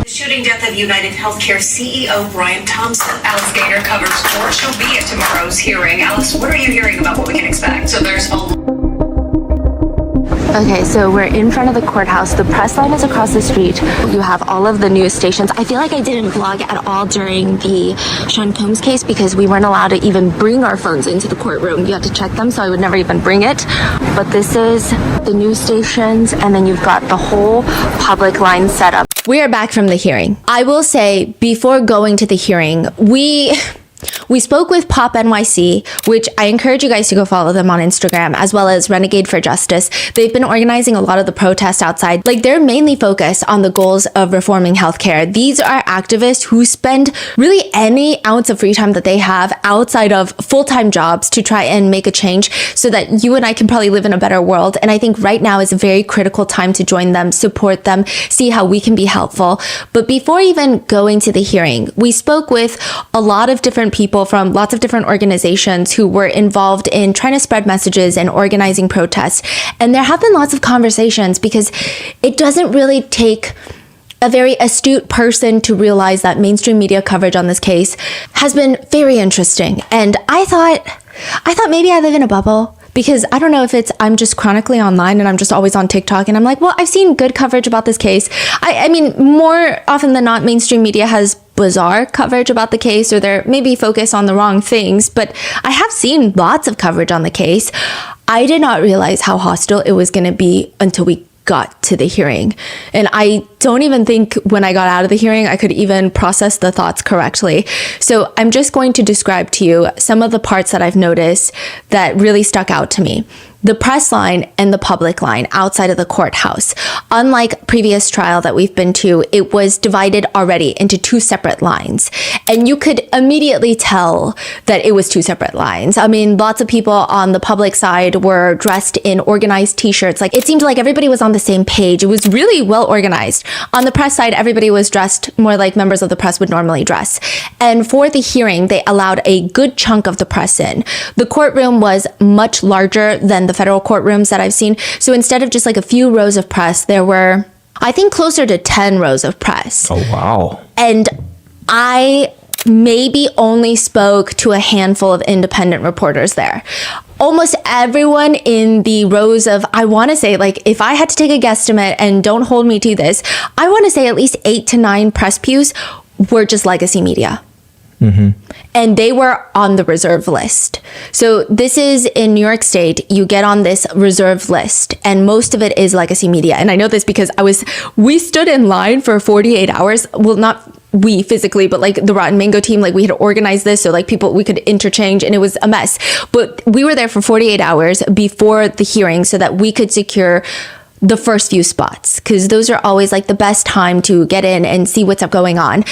The shooting death of United Healthcare CEO Brian Thompson. Alice Gaynor covers court. She'll be at tomorrow's hearing. Alice, what are you hearing about what we can expect? So there's a... Okay, so we're in front of the courthouse. The press line is across the street. You have all of the news stations. I feel like I didn't vlog at all during the Sean Combs case because we weren't allowed to even bring our phones into the courtroom. You had to check them, so I would never even bring it. But this is the news stations, and then you've got the whole public line set up. We are back from the hearing. I will say, before going to the hearing, we spoke with Pop NYC, which I encourage you guys to go follow them on Instagram, as well as Renegade for Justice. They've been organizing a lot of the protests outside. Like, they're mainly focused on the goals of reforming healthcare. These are activists who spend really any ounce of free time that they have outside of full-time jobs to try and make a change so that you and I can probably live in a better world. And I think right now is a very critical time to join them, support them, see how we can be helpful. But before even going to the hearing, we spoke with a lot of different people from lots of different organizations who were involved in trying to spread messages and organizing protests. And there have been lots of conversations because it doesn't really take a very astute person to realize that mainstream media coverage on this case has been very interesting. And I thought maybe I live in a bubble, because I don't know if I'm just chronically online and I'm just always on TikTok and I'm like, well, I've seen good coverage about this case. I mean, more often than not, mainstream media has bizarre coverage about the case, or they're maybe focused on the wrong things, but I have seen lots of coverage on the case. I did not realize how hostile it was going to be until we got to the hearing. And I don't even think when I got out of the hearing, I could even process the thoughts correctly. So I'm just going to describe to you some of the parts that I've noticed that really stuck out to me. The press line and the public line outside of the courthouse. Unlike previous trial that we've been to, it was divided already into two separate lines. And you could immediately tell that it was two separate lines. I mean, lots of people on the public side were dressed in organized t-shirts. Like, it seemed like everybody was on the same page. It was really well organized. On the press side, everybody was dressed more like members of the press would normally dress. And for the hearing, they allowed a good chunk of the press in. The courtroom was much larger than the federal courtrooms that I've seen. So instead of just like a few rows of press, there were, I think, closer to 10 rows of press. Oh, wow. And I maybe only spoke to a handful of independent reporters there. Almost everyone in the rows of, I want to say, like, if I had to take a guesstimate, and don't hold me to this, I want to say at least 8 to 9 press pews were just legacy media. Mm-hmm. And they were on the reserve list. So this is in New York State. You get on this reserve list, and most of it is legacy media. And I know this because we stood in line for 48 hours. Well, not we physically, but like the Rotten Mango team, like we had organized this so like we could interchange, and it was a mess. But we were there for 48 hours before the hearing so that we could secure the first few spots, because those are always like the best time to get in and see what's going on.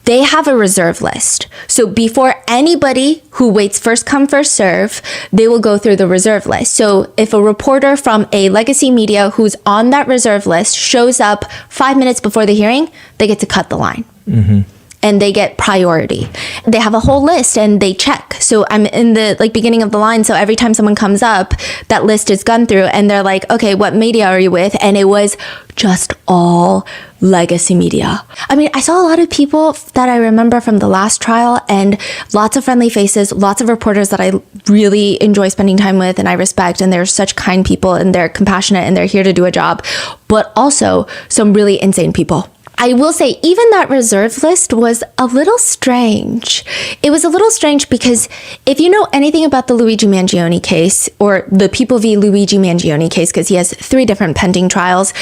They have a reserve list. So before anybody who waits first come, first serve, they will go through the reserve list. So if a reporter from a legacy media who's on that reserve list shows up 5 minutes before the hearing, they get to cut the line. Mm-hmm. and they get priority. They have a whole list and they check. So I'm in the beginning of the line. So every time someone comes up, that list is gone through and they're like, okay, what media are you with? And it was just all legacy media. I mean, I saw a lot of people that I remember from the last trial and lots of friendly faces, lots of reporters that I really enjoy spending time with and I respect, and they're such kind people and they're compassionate and they're here to do a job, but also some really insane people. I will say even that reserve list was a little strange. It was a little strange because if you know anything about the Luigi Mangione case, or the People v. Luigi Mangione case, because he has 3 different pending trials,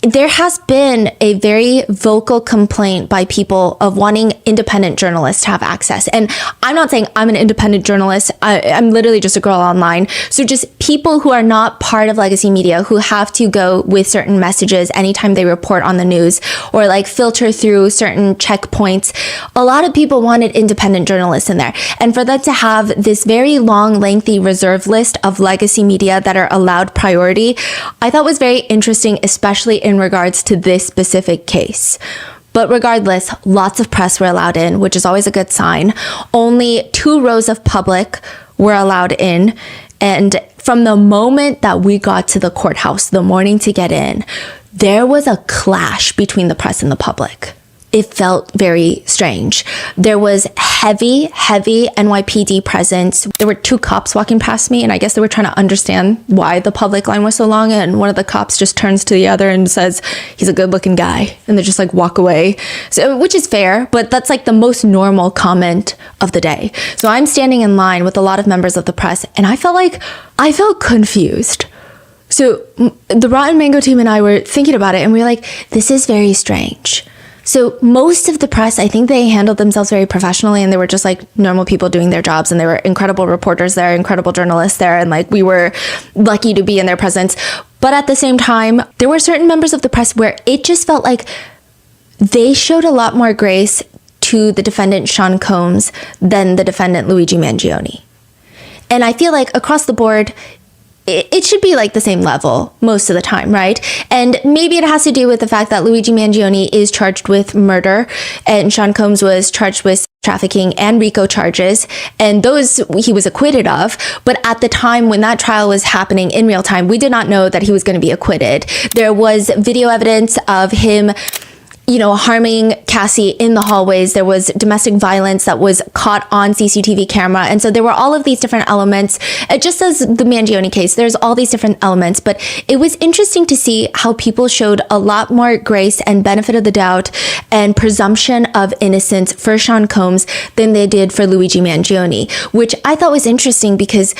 there has been a very vocal complaint by people of wanting independent journalists to have access. And I'm not saying I'm an independent journalist. I'm literally just a girl online. So just people who are not part of legacy media, who have to go with certain messages anytime they report on the news or like filter through certain checkpoints. A lot of people wanted independent journalists in there. And for them to have this very long, lengthy reserve list of legacy media that are allowed priority, I thought was very interesting, especially in regards to this specific case. But regardless, lots of press were allowed in, which is always a good sign. Only 2 rows of public were allowed in. And from the moment that we got to the courthouse, the morning to get in, there was a clash between the press and the public. It felt very strange. There was heavy NYPD presence. There were 2 cops walking past me, and I guess they were trying to understand why the public line was so long. And one of the cops just turns to the other and says, he's a good looking guy. And they just like walk away. So, which is fair, but that's like the most normal comment of the day. So I'm standing in line with a lot of members of the press, and I felt confused. So the Rotten Mango team and I were thinking about it, and we were like, this is very strange. So most of the press, I think they handled themselves very professionally, and they were just like normal people doing their jobs, and there were incredible reporters there, incredible journalists there, and like we were lucky to be in their presence. But at the same time, there were certain members of the press where it just felt like they showed a lot more grace to the defendant Sean Combs than the defendant Luigi Mangione. And I feel like across the board, it should be like the same level most of the time, right? And maybe it has to do with the fact that Luigi Mangione is charged with murder and Sean Combs was charged with trafficking and RICO charges, and those he was acquitted of. But at the time when that trial was happening in real time, we did not know that he was going to be acquitted. There was video evidence of him harming Cassie in the hallways. There was domestic violence that was caught on CCTV camera. And so there were all of these different elements. Just as the Mangione case, there's all these different elements. But it was interesting to see how people showed a lot more grace and benefit of the doubt and presumption of innocence for Sean Combs than they did for Luigi Mangione, which I thought was interesting because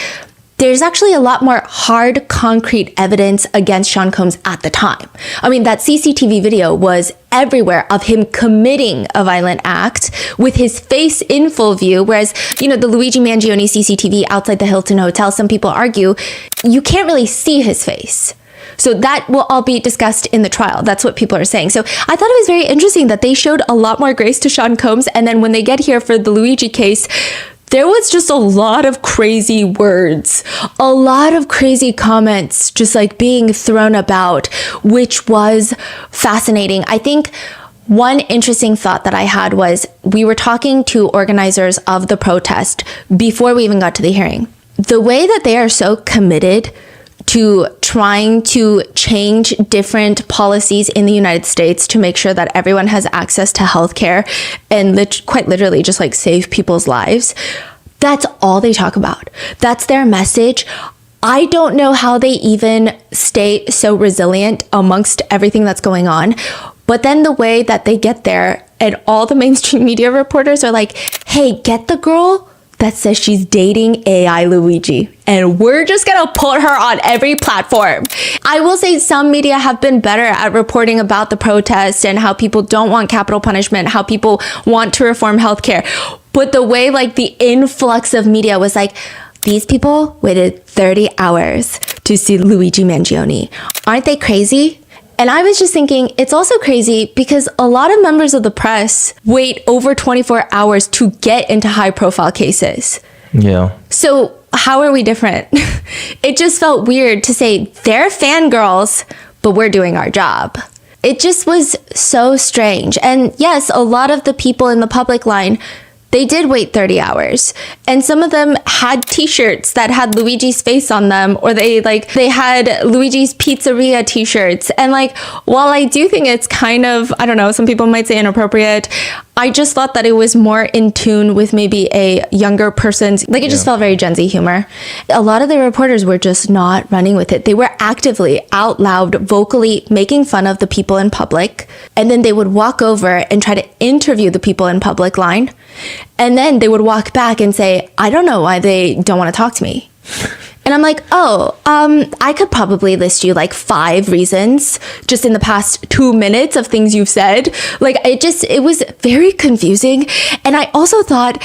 there's actually a lot more hard, concrete evidence against Sean Combs at the time. I mean, that CCTV video was everywhere of him committing a violent act with his face in full view, whereas, the Luigi Mangione CCTV outside the Hilton Hotel, some people argue, you can't really see his face. So that will all be discussed in the trial. That's what people are saying. So I thought it was very interesting that they showed a lot more grace to Sean Combs, and then when they get here for the Luigi case, there was just a lot of crazy words, a lot of crazy comments just like being thrown about, which was fascinating. I think one interesting thought that I had was we were talking to organizers of the protest before we even got to the hearing. The way that they are so committed to trying to change different policies in the United States to make sure that everyone has access to healthcare and quite literally just like save people's lives. That's all they talk about. That's their message. I don't know how they even stay so resilient amongst everything that's going on. But then the way that they get there, and all the mainstream media reporters are like, hey, get the girl that says she's dating AI Luigi, and we're just gonna put her on every platform. I will say some media have been better at reporting about the protest and how people don't want capital punishment, how people want to reform healthcare. But the way like the influx of media was like, these people waited 30 hours to see Luigi Mangione. Aren't they crazy? And I was just thinking, it's also crazy because a lot of members of the press wait over 24 hours to get into high profile cases. Yeah. So how are we different? It just felt weird to say they're fangirls, but we're doing our job. It just was so strange. And yes, a lot of the people in the public line, they did wait 30 hours. And some of them had t-shirts that had Luigi's face on them, or they had Luigi's Pizzeria t-shirts. And like, while I do think it's kind of, I don't know, some people might say inappropriate, I just thought that it was more in tune with maybe a younger person's, like it just felt very Gen Z humor. A lot of the reporters were just not running with it. They were actively, out loud, vocally making fun of the people in public. And then they would walk over and try to interview the people in public line. And then they would walk back and say, I don't know why they don't want to talk to me. And I'm like, I could probably list you like 5 reasons just in the past 2 minutes of things you've said. Like, it was very confusing. And I also thought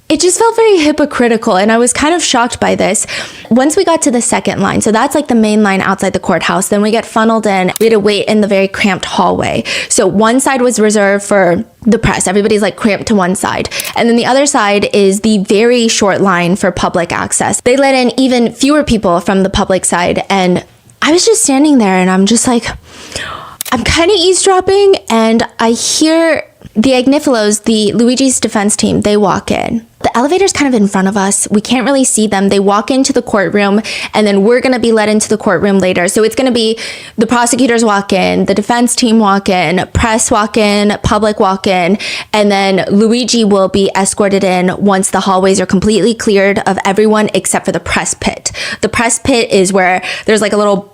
it just felt very hypocritical, and I was kind of shocked by this. Once we got to the second line, so that's like the main line outside the courthouse, then we get funneled in. We had to wait in the very cramped hallway. So one side was reserved for the press. Everybody's like cramped to one side. And then the other side is the very short line for public access. They let in even fewer people from the public side. And I was just standing there and I'm just like, I'm kind of eavesdropping, and I hear the Agnifilos, the Luigi's defense team, they walk in. The elevator's kind of in front of us. We can't really see them. They walk into the courtroom, and then we're going to be led into the courtroom later. So it's going to be the prosecutors walk in, the defense team walk in, press walk in, public walk in, and then Luigi will be escorted in once the hallways are completely cleared of everyone except for the press pit. The press pit is where there's like a little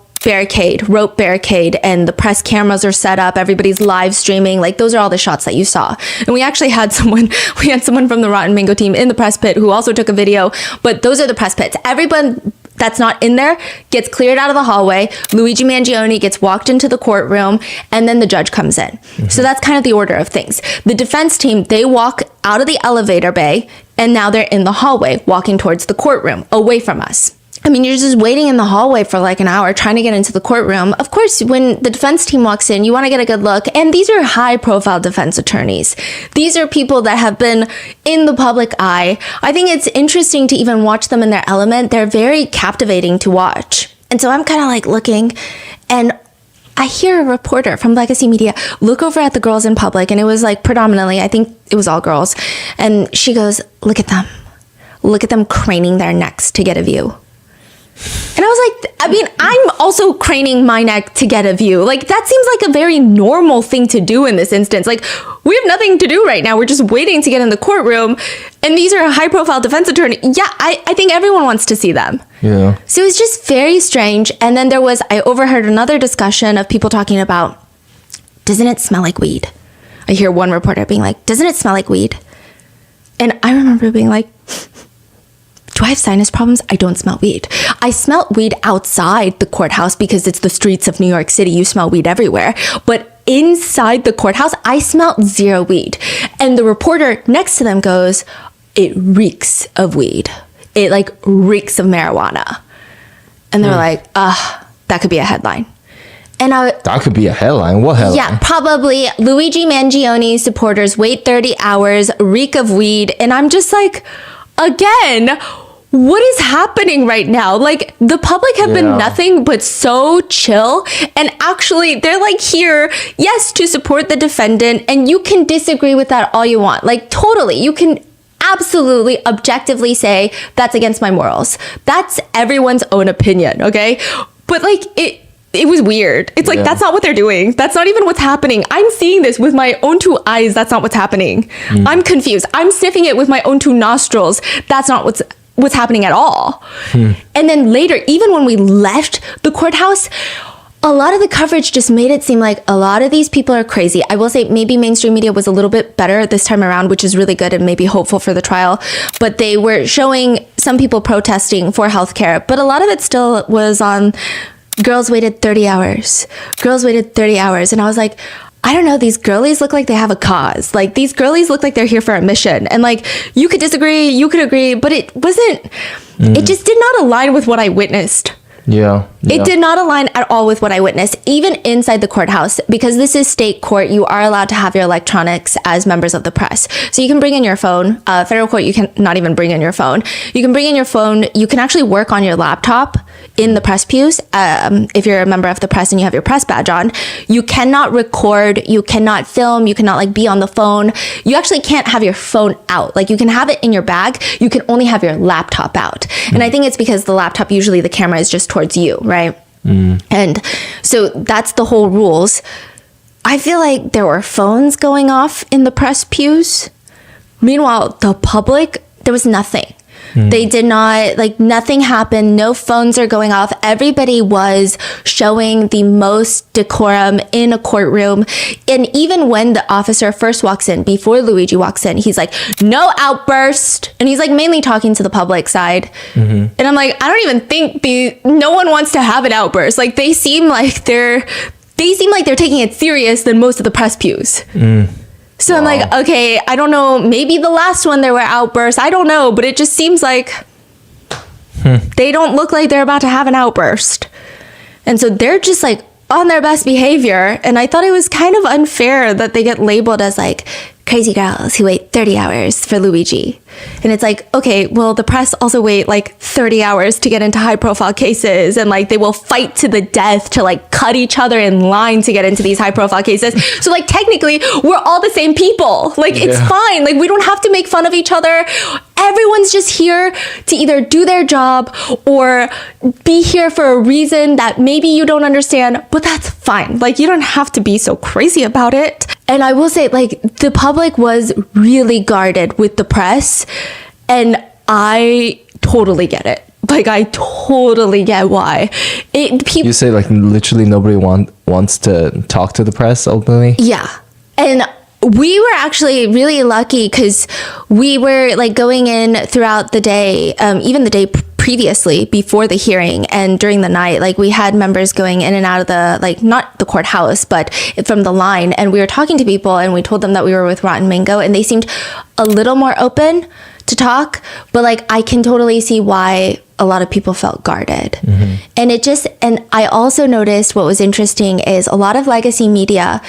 rope barricade, and the press cameras are set up. Everybody's live streaming. Like, those are all the shots that you saw. And we actually had someone from the Rotten Mango team in the press pit who also took a video, but those are the press pits. Everyone that's not in there gets cleared out of the hallway. Luigi Mangione gets walked into the courtroom, and then the judge comes in. Mm-hmm. So that's kind of the order of things. The defense team, they walk out of the elevator bay, and now they're in the hallway walking towards the courtroom away from us. I mean, you're just waiting in the hallway for like an hour trying to get into the courtroom. Of course, when the defense team walks in, you want to get a good look. And these are high-profile defense attorneys. These are people that have been in the public eye. I think it's interesting to even watch them in their element. They're very captivating to watch. And so I'm kind of like looking, and I hear a reporter from Legacy Media look over at the girls in public, and it was like predominantly, I think it was all girls. And she goes, look at them. Look at them craning their necks to get a view. And I was like, I mean, I'm also craning my neck to get a view. Like, that seems like a very normal thing to do in this instance. Like, we have nothing to do right now. We're just waiting to get in the courtroom. And these are high-profile defense attorneys. Yeah, I think everyone wants to see them. Yeah. So it was just very strange. And then I overheard another discussion of people talking about, doesn't it smell like weed? I hear one reporter being like, doesn't it smell like weed? And I remember being like, do I have sinus problems? I don't smell weed. I smelled weed outside the courthouse because it's the streets of New York City. You smell weed everywhere. But inside the courthouse, I smelled zero weed. And the reporter next to them goes, it reeks of weed. It like reeks of marijuana. And they're like, that could be a headline. And that could be a headline. What headline? Yeah, probably. Luigi Mangione supporters wait 30 hours, reek of weed. And I'm just like, again, what is happening right now? Like, the public have been nothing but so chill. And actually, they're like here, yes, to support the defendant. And you can disagree with that all you want. Like, totally. You can absolutely objectively say that's against my morals. That's everyone's own opinion, okay? But like, it was weird. It's like, that's not what they're doing. That's not even what's happening. I'm seeing this with my own 2 eyes. That's not what's happening. I'm confused. I'm sniffing it with my own 2 nostrils. That's not what's happening at all. And then later, even when we left the courthouse, a lot of the coverage just made it seem like a lot of these people are crazy. I will say maybe mainstream media was a little bit better this time around, which is really good and maybe hopeful for the trial. But they were showing some people protesting for healthcare. But a lot of it still was on girls waited 30 hours. Girls waited 30 hours. And I was like, I don't know, these girlies look like they have a cause. Like, these girlies look like they're here for a mission. And like, you could disagree, you could agree, but it wasn't, it just did not align with what I witnessed. Yeah. It did not align at all with what I witnessed, even inside the courthouse, because this is state court. You are allowed to have your electronics as members of the press. So you can bring in your phone. Federal court, you can not even bring in your phone. You can bring in your phone. You can actually work on your laptop in the press pews. If you're a member of the press and you have your press badge on, you cannot record, you cannot film, you cannot like be on the phone. You actually can't have your phone out. Like you can have it in your bag. You can only have your laptop out. And I think it's because the laptop, usually the camera is just towards you, right? And so that's the whole rules. I feel like there were phones going off in the press pews. Meanwhile, the public, there was nothing. They did not, like, nothing happened. No phones are going off. Everybody was showing the most decorum in a courtroom. And even when the officer first walks in, before Luigi walks in, he's like, no outburst. And he's like mainly talking to the public side. And I'm like, I don't even think no one wants to have an outburst. Like they seem like they're taking it serious than most of the press pews. So I'm like, okay, I don't know. Maybe the last one there were outbursts. I don't know. But it just seems like they don't look like they're about to have an outburst. And so they're just like on their best behavior. And I thought it was kind of unfair that they get labeled as like crazy girls who wait 30 hours for Luigi. And it's like, okay, well, the press also wait like 30 hours to get into high profile cases. And like they will fight to the death to like cut each other in line to get into these high profile cases. So like technically we're all the same people. Like it's fine. Like we don't have to make fun of each other. Everyone's just here to either do their job or be here for a reason that maybe you don't understand, but that's fine. Like you don't have to be so crazy about it. And I will say, like, the public was really guarded with the press, and I totally get it. Like, I totally get why. You say, like, literally nobody wants to talk to the press openly? Yeah. And we were actually really lucky because we were, like, going in throughout the day, even the day previously, before the hearing and during the night. Like we had members going in and out of the, like not the courthouse, but from the line, and we were talking to people and we told them that we were with Rotten Mango, and they seemed a little more open to talk, but like I can totally see why a lot of people felt guarded. And I also noticed what was interesting is a lot of legacy media,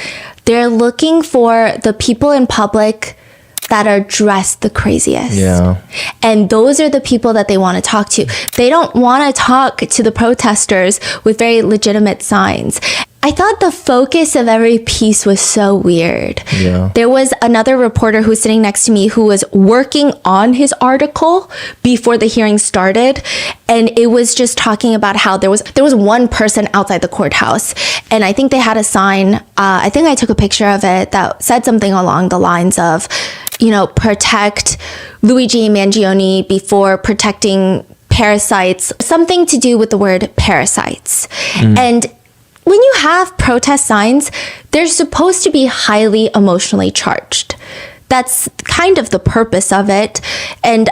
they're looking for the people in public that are dressed the craziest. And those are the people that they want to talk to. They don't want to talk to the protesters with very legitimate signs. I thought the focus of every piece was so weird. There was another reporter who was sitting next to me who was working on his article before the hearing started. And it was just talking about how there was one person outside the courthouse. And I think they had a sign, I think I took a picture of it, that said something along the lines of, you know, protect Luigi Mangione before protecting parasites, something to do with the word parasites. And when you have protest signs, they're supposed to be highly emotionally charged. That's kind of the purpose of it. And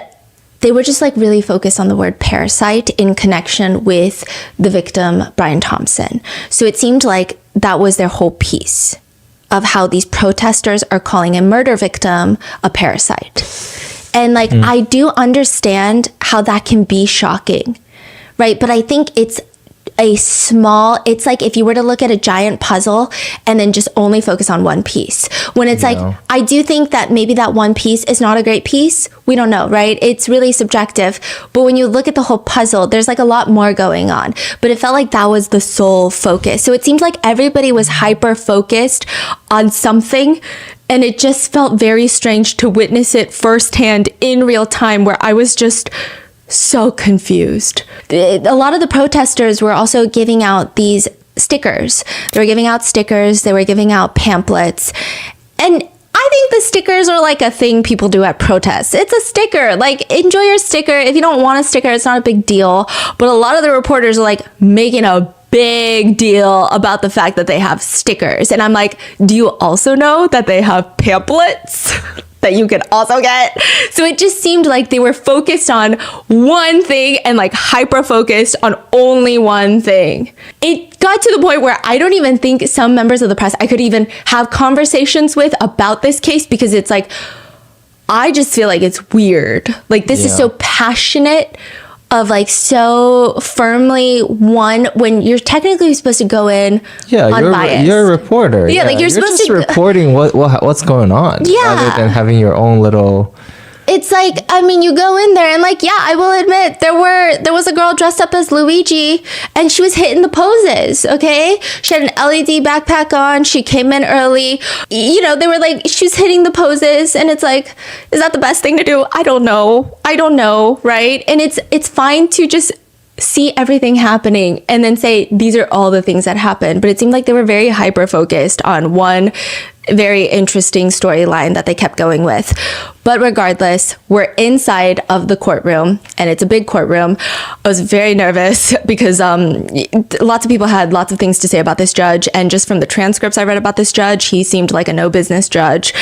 they were just like really focused on the word parasite in connection with the victim, Brian Thompson. So it seemed like that was their whole piece of how these protesters are calling a murder victim a parasite. And like, I do understand how that can be shocking, right? But I think it's like if you were to look at a giant puzzle and then just only focus on one piece. When it's like, I do think that maybe that one piece is not a great piece. We don't know, right? It's really subjective. But when you look at the whole puzzle, there's like a lot more going on. But it felt like that was the sole focus. So it seemed like everybody was hyper focused on something. And it just felt very strange to witness it firsthand in real time, where I was just so confused. A lot of the protesters were also giving out these stickers. They were giving out stickers. They were giving out pamphlets. And I think the stickers are like a thing people do at protests. It's a sticker. Like, enjoy your sticker. If you don't want a sticker, it's not a big deal. But a lot of the reporters are like making a big deal about the fact that they have stickers. And I'm like, do you also know that they have pamphlets that you can also get? So it just seemed like they were focused on one thing and like hyper focused on only one thing. It got to the point where I don't even think some members of the press I could even have conversations with about this case, because it's like, I just feel like it's weird. Like, this is so passionate of like so firmly one when you're technically supposed to go in unbiased. You're a reporter. Yeah, like you're supposed just to reporting what's going on. Yeah. Rather than having your own little. It's like, I mean, you go in there and like, yeah, I will admit there was a girl dressed up as Luigi and she was hitting the poses, okay? She had an LED backpack on. She came in early. You know, they were like, she was hitting the poses and it's like, is that the best thing to do? I don't know, right? And it's fine to just see everything happening and then say, these are all the things that happened. But it seemed like they were very hyper-focused on one very interesting storyline that they kept going with. But regardless, we're inside of the courtroom and it's a big courtroom. I was very nervous because lots of people had lots of things to say about this judge, and just from the transcripts I read about this judge, he seemed like a no business judge.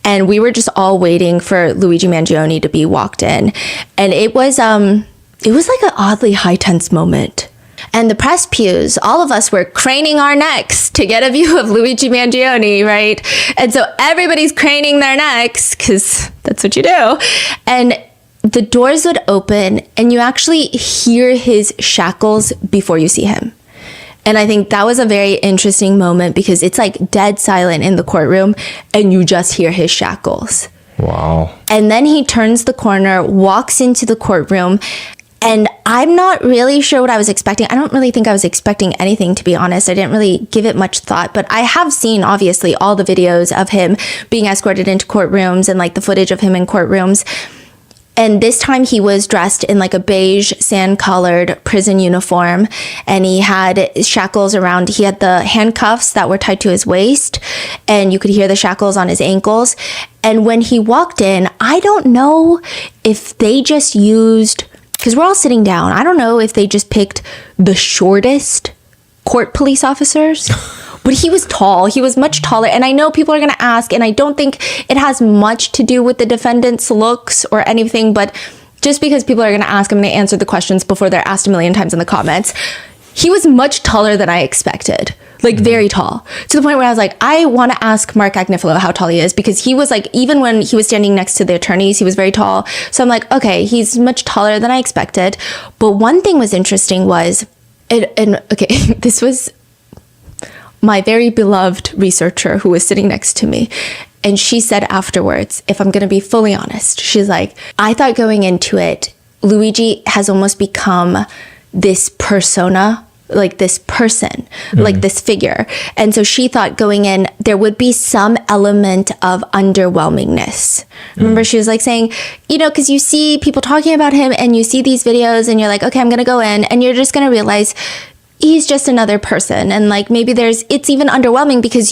And we were just all waiting for Luigi Mangione to be walked in, and it was like an oddly high tense moment. And the press pews, all of us were craning our necks to get a view of Luigi Mangione, right? And so everybody's craning their necks because that's what you do. And the doors would open and you actually hear his shackles before you see him. And I think that was a very interesting moment because it's like dead silent in the courtroom and you just hear his shackles. Wow. And then he turns the corner, walks into the courtroom. And I'm not really sure what I was expecting. I don't really think I was expecting anything, to be honest. I didn't really give it much thought, but I have seen, obviously, all the videos of him being escorted into courtrooms and like the footage of him in courtrooms. And this time he was dressed in like a beige sand-colored prison uniform, and he had shackles around. He had the handcuffs that were tied to his waist, and you could hear the shackles on his ankles. And when he walked in, I don't know if they just used... because we're all sitting down. I don't know if they just picked the shortest court police officers, but he was tall. He was much taller. And I know people are going to ask, and I don't think it has much to do with the defendant's looks or anything, but just because people are going to ask, I'm going to answer the questions before they're asked a million times in the comments. He was much taller than I expected. Like very tall, to the point where I was like, I want to ask Mark Agnifilo how tall he is, because he was like, even when he was standing next to the attorneys, he was very tall. So I'm like, okay, he's much taller than I expected. But one thing was interesting was, this was my very beloved researcher who was sitting next to me. And she said afterwards, if I'm going to be fully honest, she's like, I thought going into it, Luigi has almost become this persona, like this person, like this figure. And so she thought going in, there would be some element of underwhelmingness. Remember, she was like saying, you know, because you see people talking about him and you see these videos and you're like, okay, I'm going to go in, and you're just going to realize he's just another person. And like maybe it's even underwhelming because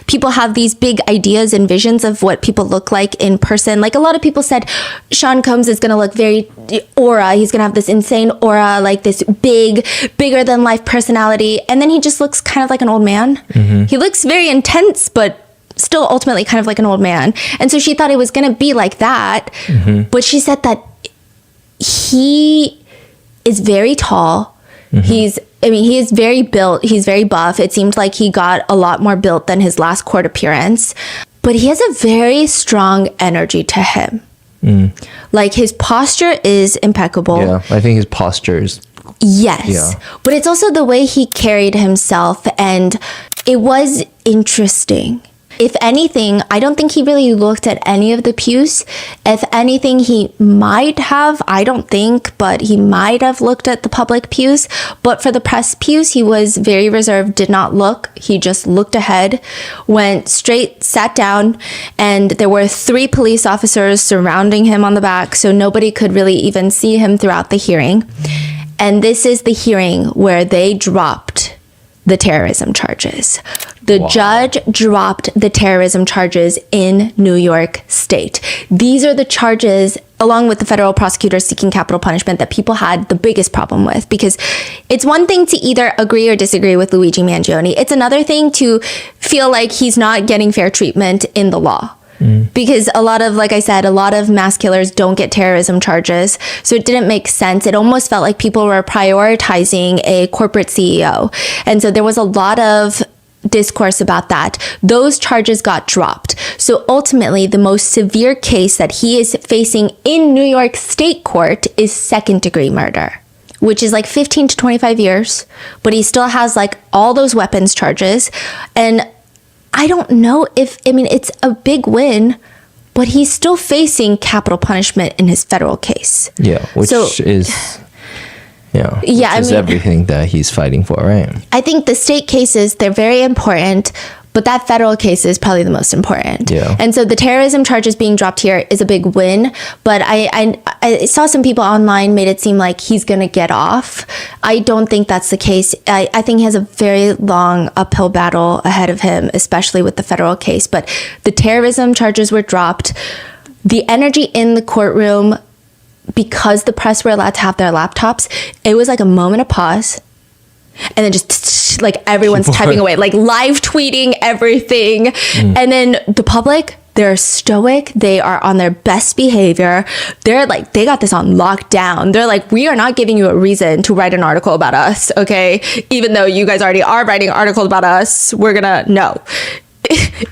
people have these big ideas and visions of what people look like in person. Like a lot of people said Sean Combs is going to look very aura. He's going to have this insane aura, like this bigger than life personality. And then he just looks kind of like an old man. Mm-hmm. He looks very intense, but still ultimately kind of like an old man. And so she thought it was going to be like that. Mm-hmm. But she said that he is very tall. Mm-hmm. He is very built. He's very buff. It seemed like he got a lot more built than his last court appearance. But he has a very strong energy to him. Like his posture is impeccable. Yeah, I think his posture is... Yes. Yeah. But it's also the way he carried himself. And it was interesting. If anything, I don't think he really looked at any of the pews. If anything, he might have, I don't think, but he might have looked at the public pews. But for the press pews, he was very reserved, did not look. He just looked ahead, went straight, sat down, and there were 3 police officers surrounding him on the back, so nobody could really even see him throughout the hearing. And this is the hearing where they dropped the terrorism charges. The judge dropped the terrorism charges in New York State. These are the charges, along with the federal prosecutors seeking capital punishment, that people had the biggest problem with. Because it's one thing to either agree or disagree with Luigi Mangione. It's another thing to feel like he's not getting fair treatment in the law. Because like I said, a lot of mass killers don't get terrorism charges. So it didn't make sense. It almost felt like people were prioritizing a corporate CEO. And so there was a lot of discourse about that, those charges got dropped. So ultimately, the most severe case that he is facing in New York State court is second-degree murder, which is like 15 to 25 years, but he still has like all those weapons charges. And I don't know if, I mean, it's a big win, but he's still facing capital punishment in his federal case. Yeah, which is... Yeah, I mean, everything that he's fighting for, right? I think the state cases, they're very important, but that federal case is probably the most important. Yeah. And so the terrorism charges being dropped here is a big win, but I saw some people online made it seem like he's going to get off. I don't think that's the case. I think he has a very long uphill battle ahead of him, especially with the federal case. But the terrorism charges were dropped. The energy in the courtroom, because the press were allowed to have their laptops, it was like a moment of pause, and then just like everyone's typing away, like live tweeting everything. And then the public, they're stoic, they are on their best behavior, they're like, they got this on lockdown. They're like, we are not giving you a reason to write an article about us, okay, even though you guys already are writing articles about us, we're gonna no.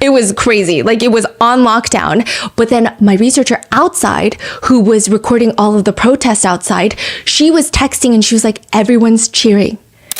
It was crazy. Like, it was on lockdown. But then my researcher outside, who was recording all of the protests outside, she was texting and she was like, everyone's cheering.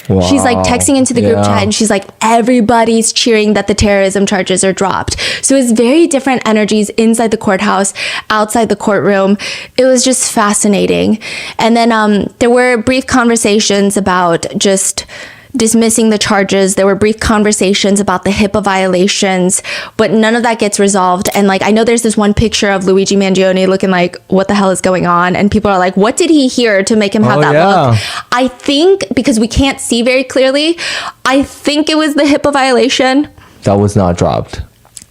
Wow. She's like texting into the group chat and she's like, everybody's cheering that the terrorism charges are dropped. So it's very different energies inside the courthouse, outside the courtroom. It was just fascinating. And then there were brief conversations about just dismissing the charges. There were brief conversations about the HIPAA violations, but none of that gets resolved. And like, I know there's this one picture of Luigi Mangione looking like, what the hell is going on? And people are like, what did he hear to make him have that look? I think, because we can't see very clearly, I think it was the HIPAA violation. That was not dropped.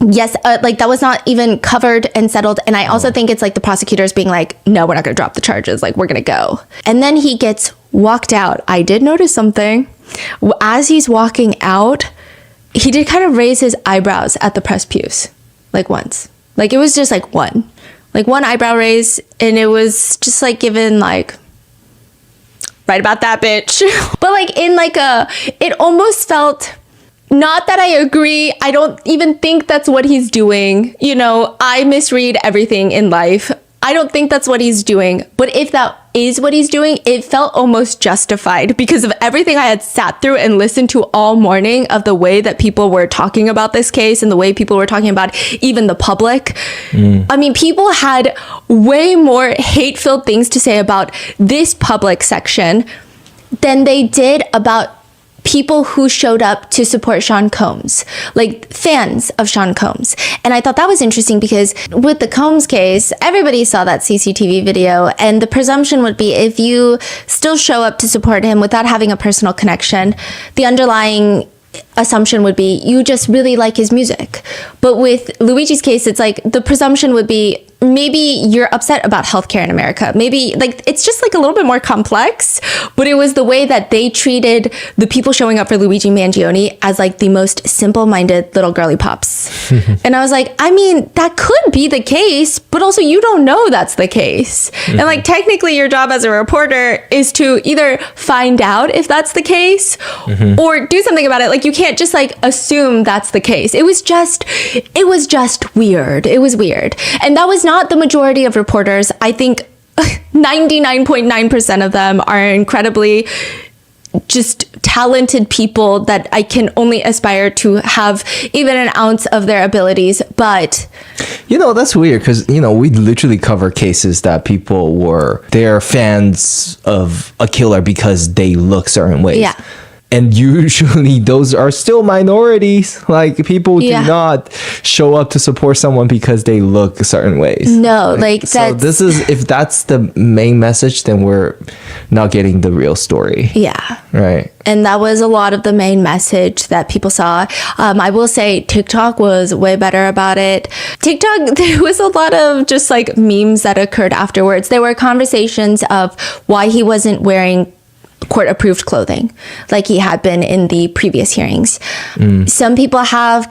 Yes, like that was not even covered and settled. And I also think it's like the prosecutors being like, no, we're not going to drop the charges. Like, we're going to go. And then he gets walked out. I did notice something. As he's walking out, he did kind of raise his eyebrows at the press pews, like once. Like, it was just like one eyebrow raise. And it was just like given like, right about that, bitch. But like in like it almost felt... Not that I agree. I don't even think that's what he's doing. You know, I misread everything in life. I don't think that's what he's doing. But if that is what he's doing, it felt almost justified because of everything I had sat through and listened to all morning of the way that people were talking about this case and the way people were talking about even the public. I mean, people had way more hate-filled things to say about this public section than they did about people who showed up to support Sean Combs, like fans of Sean Combs. And I thought that was interesting because with the Combs case, everybody saw that CCTV video, and the presumption would be if you still show up to support him without having a personal connection, the underlying assumption would be you just really like his music. But with Luigi's case, it's like the presumption would be maybe you're upset about healthcare in America. Maybe like it's just like a little bit more complex, but it was the way that they treated the people showing up for Luigi Mangione as like the most simple-minded little girly pops. And I was like, I mean, that could be the case, but also you don't know that's the case. And like technically your job as a reporter is to either find out if that's the case or do something about it. Like you can't just like assume that's the case. It was just weird. It was weird. And that was not the majority of reporters. I think 99.9% of them are incredibly just talented people that I can only aspire to have even an ounce of their abilities. But you know, that's weird because, you know, we literally cover cases that people they're fans of a killer because they look certain ways. Yeah. And usually those are still minorities. Like people do not show up to support someone because they look certain ways. No, like so this is, if that's the main message, then we're not getting the real story. Yeah. Right. And that was a lot of the main message that people saw. I will say TikTok was way better about it. TikTok, there was a lot of just like memes that occurred afterwards. There were conversations of why he wasn't wearing court-approved clothing like he had been in the previous hearings. Some people have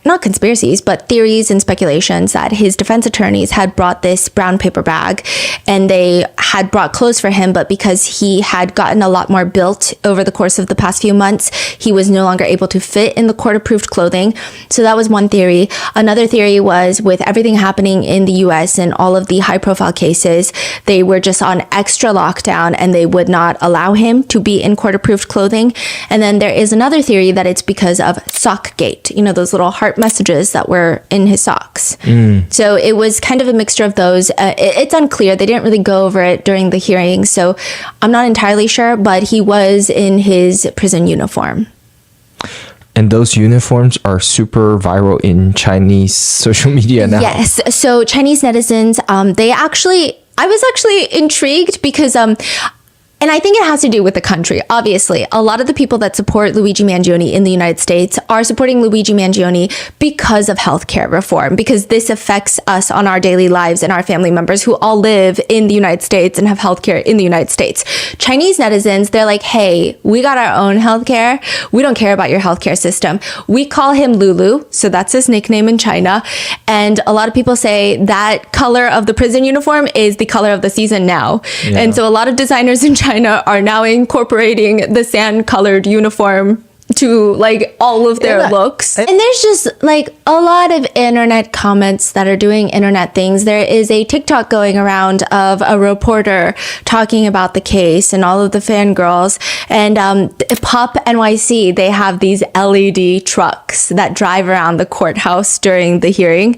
not conspiracies, but theories and speculations that his defense attorneys had brought this brown paper bag and they had brought clothes for him, but because he had gotten a lot more built over the course of the past few months, he was no longer able to fit in the court-approved clothing. So that was one theory. Another theory was, with everything happening in the US and all of the high-profile cases, they were just on extra lockdown and they would not allow him to be in court-approved clothing. And then there is another theory that it's because of Sockgate, those little heart messages that were in his socks. So it was kind of a mixture of those. It's unclear. They didn't really go over it during the hearing, so I'm not entirely sure, but he was in his prison uniform. And those uniforms are super viral in Chinese social media now. Yes. So Chinese netizens, I was actually intrigued because, and I think it has to do with the country. Obviously, a lot of the people that support Luigi Mangione in the United States are supporting Luigi Mangione because of healthcare reform, because this affects us on our daily lives and our family members who all live in the United States and have healthcare in the United States. Chinese netizens, they're like, hey, we got our own healthcare. We don't care about your healthcare system. We call him Lulu, so that's his nickname in China. And a lot of people say that color of the prison uniform is the color of the season now. Yeah. And so a lot of designers in China are now incorporating the sand-colored uniform to like all of their looks. And there's just like a lot of internet comments that are doing internet things. There is a TikTok going around of a reporter talking about the case and all of the fangirls. And Pop NYC, they have these LED trucks that drive around the courthouse during the hearing.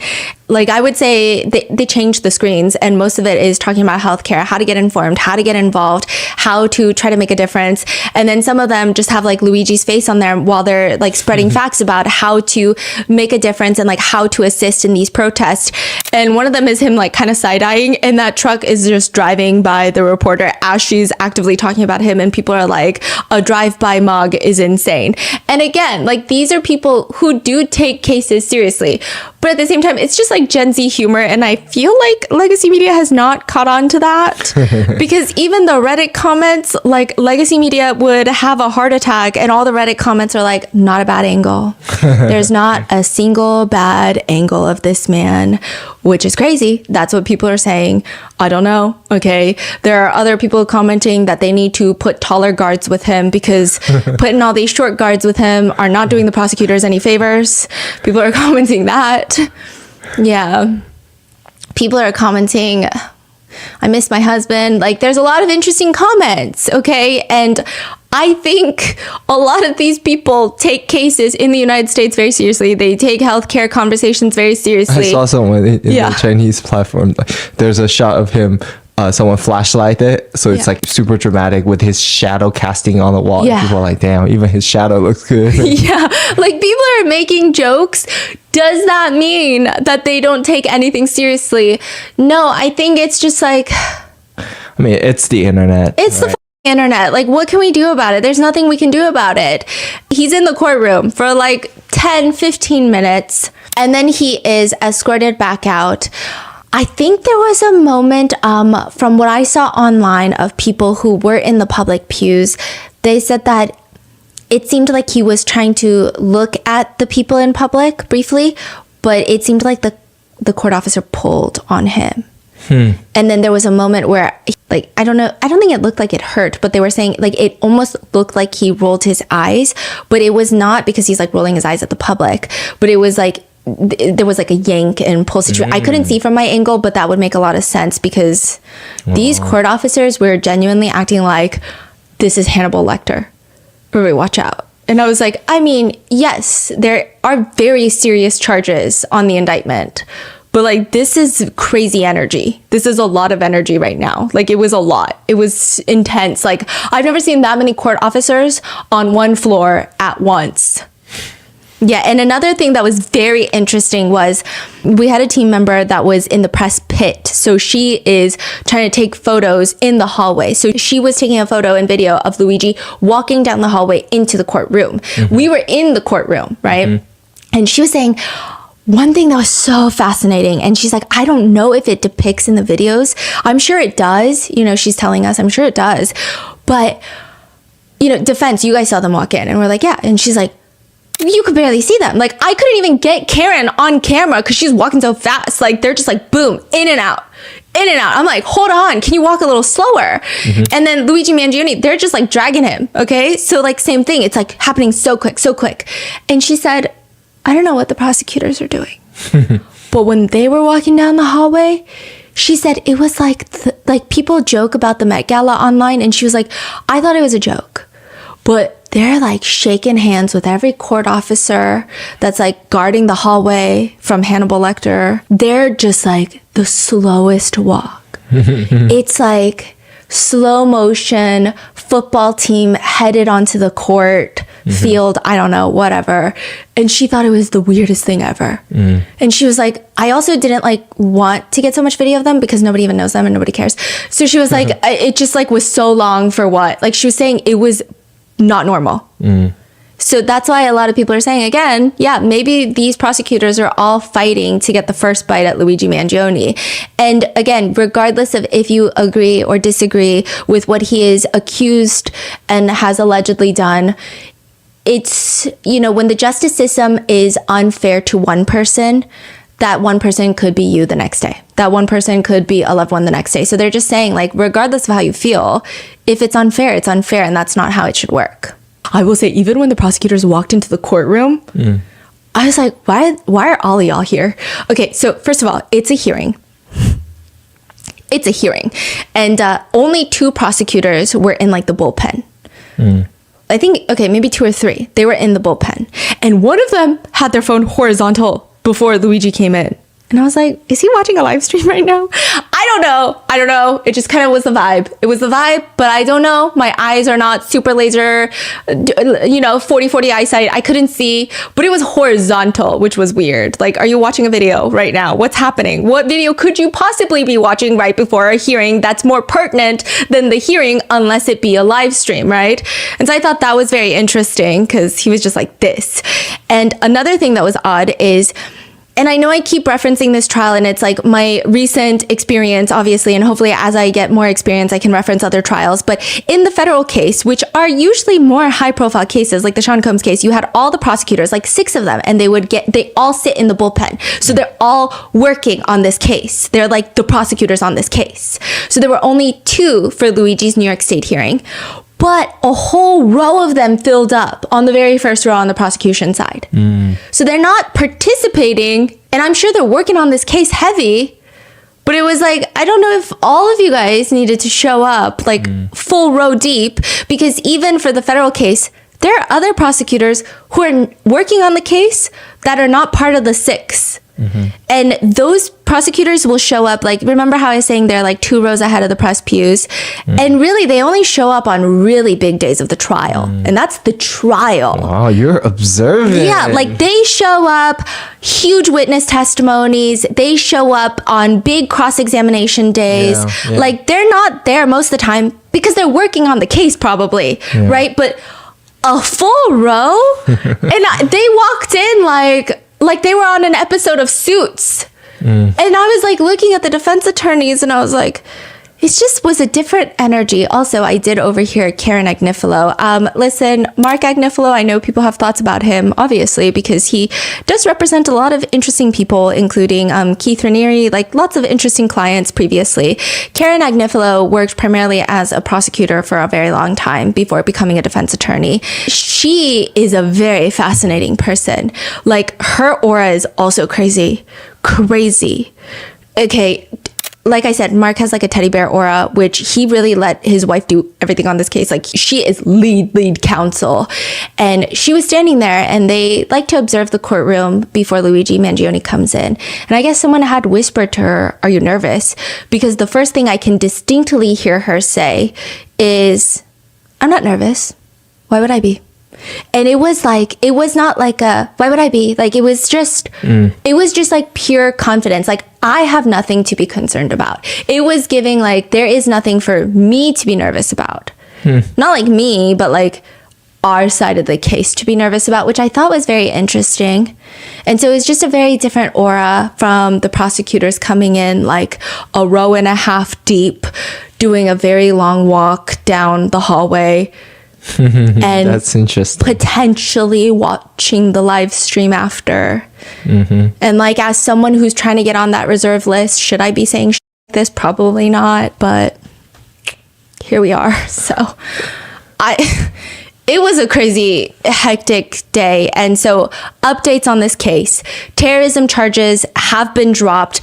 Like, I would say they changed the screens, and most of it is talking about healthcare, how to get informed, how to get involved, how to try to make a difference. And then some of them just have like Luigi's face on there while they're like spreading facts about how to make a difference and like how to assist in these protests. And one of them is him like kind of side-eyeing, and that truck is just driving by the reporter as she's actively talking about him. And people are like, a drive-by mug is insane. And again, like, these are people who do take cases seriously. But at the same time, it's just like Gen Z humor. And I feel like legacy media has not caught on to that. Because even the Reddit comments, like, legacy media would have a heart attack. And all the Reddit comments are like, not a bad angle. There's not a single bad angle of this man, which is crazy. That's what people are saying. I don't know. Okay. There are other people commenting that they need to put taller guards with him because putting all these short guards with him are not doing the prosecutors any favors. People are commenting that. Yeah. People are commenting, I miss my husband. Like, there's a lot of interesting comments. Okay. And I think a lot of these people take cases in the United States very seriously. They take healthcare conversations very seriously. I saw someone in the Chinese platform. There's a shot of him. Someone flashlight it, so it's like super dramatic with his shadow casting on the wall. Yeah. People are like, damn, even his shadow looks good. Yeah, like, people are making jokes. Does that mean that they don't take anything seriously? No, I think it's just like, I mean, it's the internet. It's right? The internet. Like, what can we do about it? There's nothing we can do about it. He's in the courtroom for like 10-15 minutes, and then he is escorted back out. I think there was a moment from what I saw online of people who were in the public pews. They said that it seemed like he was trying to look at the people in public briefly, but it seemed like the court officer pulled on him. And then there was a moment where, like, I don't think it looked like it hurt, but they were saying, like, it almost looked like he rolled his eyes, but it was not because he's like rolling his eyes at the public, but it was like, there was like a yank and pull situation. I couldn't see from my angle, but that would make a lot of sense because these court officers were genuinely acting like, this is Hannibal Lecter. Wait, watch out. And I was like, I mean, yes, there are very serious charges on the indictment, but like, this is crazy energy. This is a lot of energy right now. Like, it was a lot. It was intense. Like, I've never seen that many court officers on one floor at once. Yeah, and another thing that was very interesting was we had a team member that was in the press pit. So she is trying to take photos in the hallway. So she was taking a photo and video of Luigi walking down the hallway into the courtroom. We were in the courtroom, right? And she was saying one thing that was so fascinating. And she's like, I don't know if it depicts in the videos. I'm sure it does. You know, she's telling us, I'm sure it does. But, you know, defense, you guys saw them walk in, and we're like, yeah. And she's like, you could barely see them. Like, I couldn't even get Karen on camera because she's walking so fast. Like, they're just like, boom, in and out. In and out. I'm like, hold on, can you walk a little slower? And then Luigi Mangione, they're just like dragging him. Okay. So like same thing. It's like happening so quick, so quick. And she said, I don't know what the prosecutors are doing. But when they were walking down the hallway, she said it was like, like people joke about the Met Gala online. And she was like, I thought it was a joke. But they're like shaking hands with every court officer that's like guarding the hallway from Hannibal Lecter. They're just like the slowest walk. It's like slow motion football team headed onto the court field. I don't know, whatever. And she thought it was the weirdest thing ever. And she was like, I also didn't like want to get so much video of them because nobody even knows them and nobody cares. So she was like, it just like was so long for what? Like she was saying it was not normal. So that's why a lot of people are saying, again, yeah, maybe these prosecutors are all fighting to get the first bite at Luigi Mangione. And again, regardless of if you agree or disagree with what he is accused and has allegedly done, it's, you know, when the justice system is unfair to one person, that one person could be you the next day. That one person could be a loved one the next day. So they're just saying, like, regardless of how you feel, if it's unfair, it's unfair. And that's not how it should work. I will say, even when the prosecutors walked into the courtroom, I was like, why are all of y'all here? Okay, so first of all, it's a hearing. It's a hearing. And only 2 prosecutors were in like the bullpen. I think, okay, maybe 2 or 3. They were in the bullpen. And one of them had their phone horizontal before Luigi came in. And I was like, is he watching a live stream right now? I don't know. It just kind of was the vibe. It was the vibe, but I don't know. My eyes are not super laser, you know, 40/40 eyesight. I couldn't see, but it was horizontal, which was weird. Like, are you watching a video right now? What's happening? What video could you possibly be watching right before a hearing that's more pertinent than the hearing unless it be a live stream, right? And so I thought that was very interesting because he was just like this. And another thing that was odd is, and I know I keep referencing this trial and it's like my recent experience, obviously, and hopefully as I get more experience, I can reference other trials. But in the federal case, which are usually more high profile cases, like the Sean Combs case, you had all the prosecutors, like 6 of them, and they all sit in the bullpen. So they're all working on this case. They're like the prosecutors on this case. So there were only 2 for Luigi's New York State hearing. But a whole row of them filled up on the very first row on the prosecution side. So they're not participating, and I'm sure they're working on this case heavy, but it was like, I don't know if all of you guys needed to show up like full row deep, because even for the federal case, there are other prosecutors who are working on the case that are not part of the 6. And those prosecutors will show up, like, remember how I was saying they're like 2 rows ahead of the press pews? And really, they only show up on really big days of the trial. And that's the trial. Wow, you're observant. Yeah, like they show up, huge witness testimonies. They show up on big cross-examination days. Yeah. Like, they're not there most of the time because they're working on the case probably, right? But a full row? And they walked in like they were on an episode of Suits. And I was like looking at the defense attorneys and I was like, it just was a different energy. Also, I did overhear Karen Agnifilo. Listen, Mark Agnifilo, I know people have thoughts about him, obviously, because he does represent a lot of interesting people, including Keith Raniere, like lots of interesting clients previously. Karen Agnifilo worked primarily as a prosecutor for a very long time before becoming a defense attorney. She is a very fascinating person. Like, her aura is also crazy. Okay, like I said, Mark has like a teddy bear aura, which he really let his wife do everything on this case. Like, she is lead counsel. And she was standing there and they like to observe the courtroom before Luigi Mangione comes in. And I guess someone had whispered to her, "Are you nervous?" Because the first thing I can distinctly hear her say is, "I'm not nervous. Why would I be?" And it was like, it was not like a, why would I be? Like, it was just like pure confidence. Like, I have nothing to be concerned about. It was giving like, there is nothing for me to be nervous about. Not like me, but like our side of the case to be nervous about, which I thought was very interesting. And so it was just a very different aura from the prosecutors coming in like a row and a half deep, doing a very long walk down the hallway and that's interesting. Potentially watching the live stream after. And like, as someone who's trying to get on that reserve list, should I be saying this? Probably not, but here we are. So it was a crazy, hectic day. And so updates on this case. Terrorism charges have been dropped.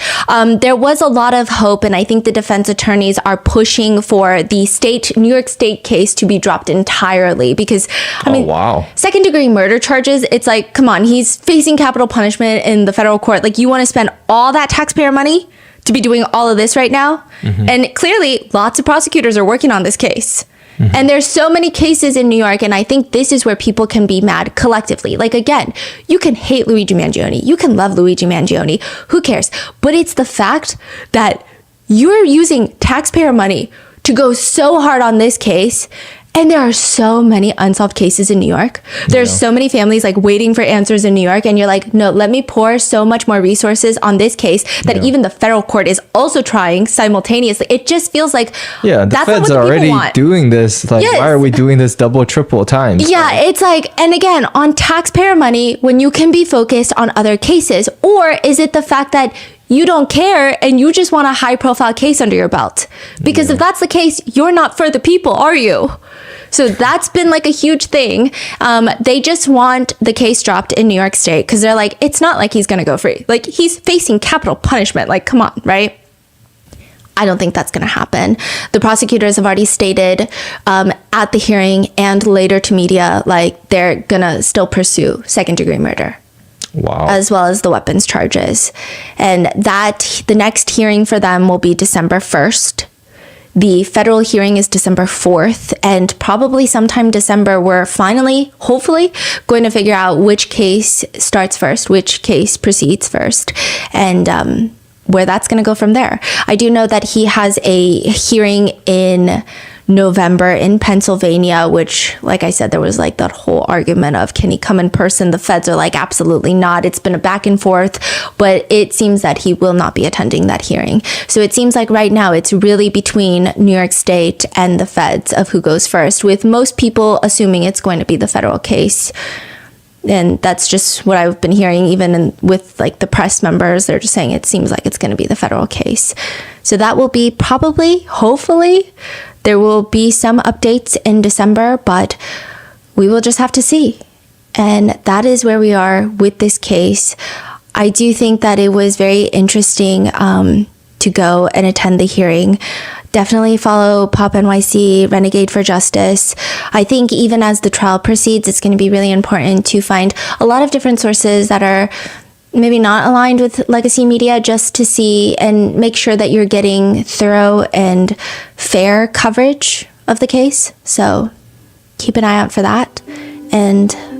There was a lot of hope, and I think the defense attorneys are pushing for the New York State case to be dropped entirely because, I mean, second degree murder charges, it's like, come on, he's facing capital punishment in the federal court. Like, you want to spend all that taxpayer money to be doing all of this right now? And clearly, lots of prosecutors are working on this case. And there's so many cases in New York, and I think this is where people can be mad collectively. Like, again, you can hate Luigi Mangione. You can love Luigi Mangione. Who cares? But it's the fact that you're using taxpayer money to go so hard on this case. And there are so many unsolved cases in New York. There's so many families like waiting for answers in New York. And you're like, no, let me pour so much more resources on this case that even the federal court is also trying simultaneously. It just feels like the that's feds not what are the already want. doing this. Like, why are we doing this double, triple times? Yeah, it's like, and again, on taxpayer money when you can be focused on other cases? Or is it the fact that you don't care and you just want a high profile case under your belt? Because if that's the case, you're not for the people, are you? So that's been like a huge thing. They just want the case dropped in New York State because they're like, it's not like he's going to go free. Like, he's facing capital punishment. Like, come on, right? I don't think that's going to happen. The prosecutors have already stated at the hearing and later to media, like, they're going to still pursue second degree murder. Wow. As well as the weapons charges. And that the next hearing for them will be December 1st. The federal hearing is December 4th, and probably sometime December, we're finally, hopefully, going to figure out which case starts first, which case proceeds first, and where that's going to go from there. I do know that he has a hearing in November in Pennsylvania, which, like I said, there was like that whole argument of, can he come in person? The feds are like, absolutely not. It's been a back and forth, but it seems that he will not be attending that hearing. So it seems like right now it's really between New York State and the feds of who goes first, with most people assuming it's going to be the federal case. And that's just what I've been hearing, even with like the press members. They're just saying it seems like it's going to be the federal case. So that will be probably, hopefully, there will be some updates in December, but we will just have to see. And that is where we are with this case. I do think that it was very interesting to go and attend the hearing. Definitely follow Pop NYC, Renegade for Justice. I think even as the trial proceeds, it's going to be really important to find a lot of different sources that are maybe not aligned with legacy media, just to see and make sure that you're getting thorough and fair coverage of the case. So keep an eye out for that. And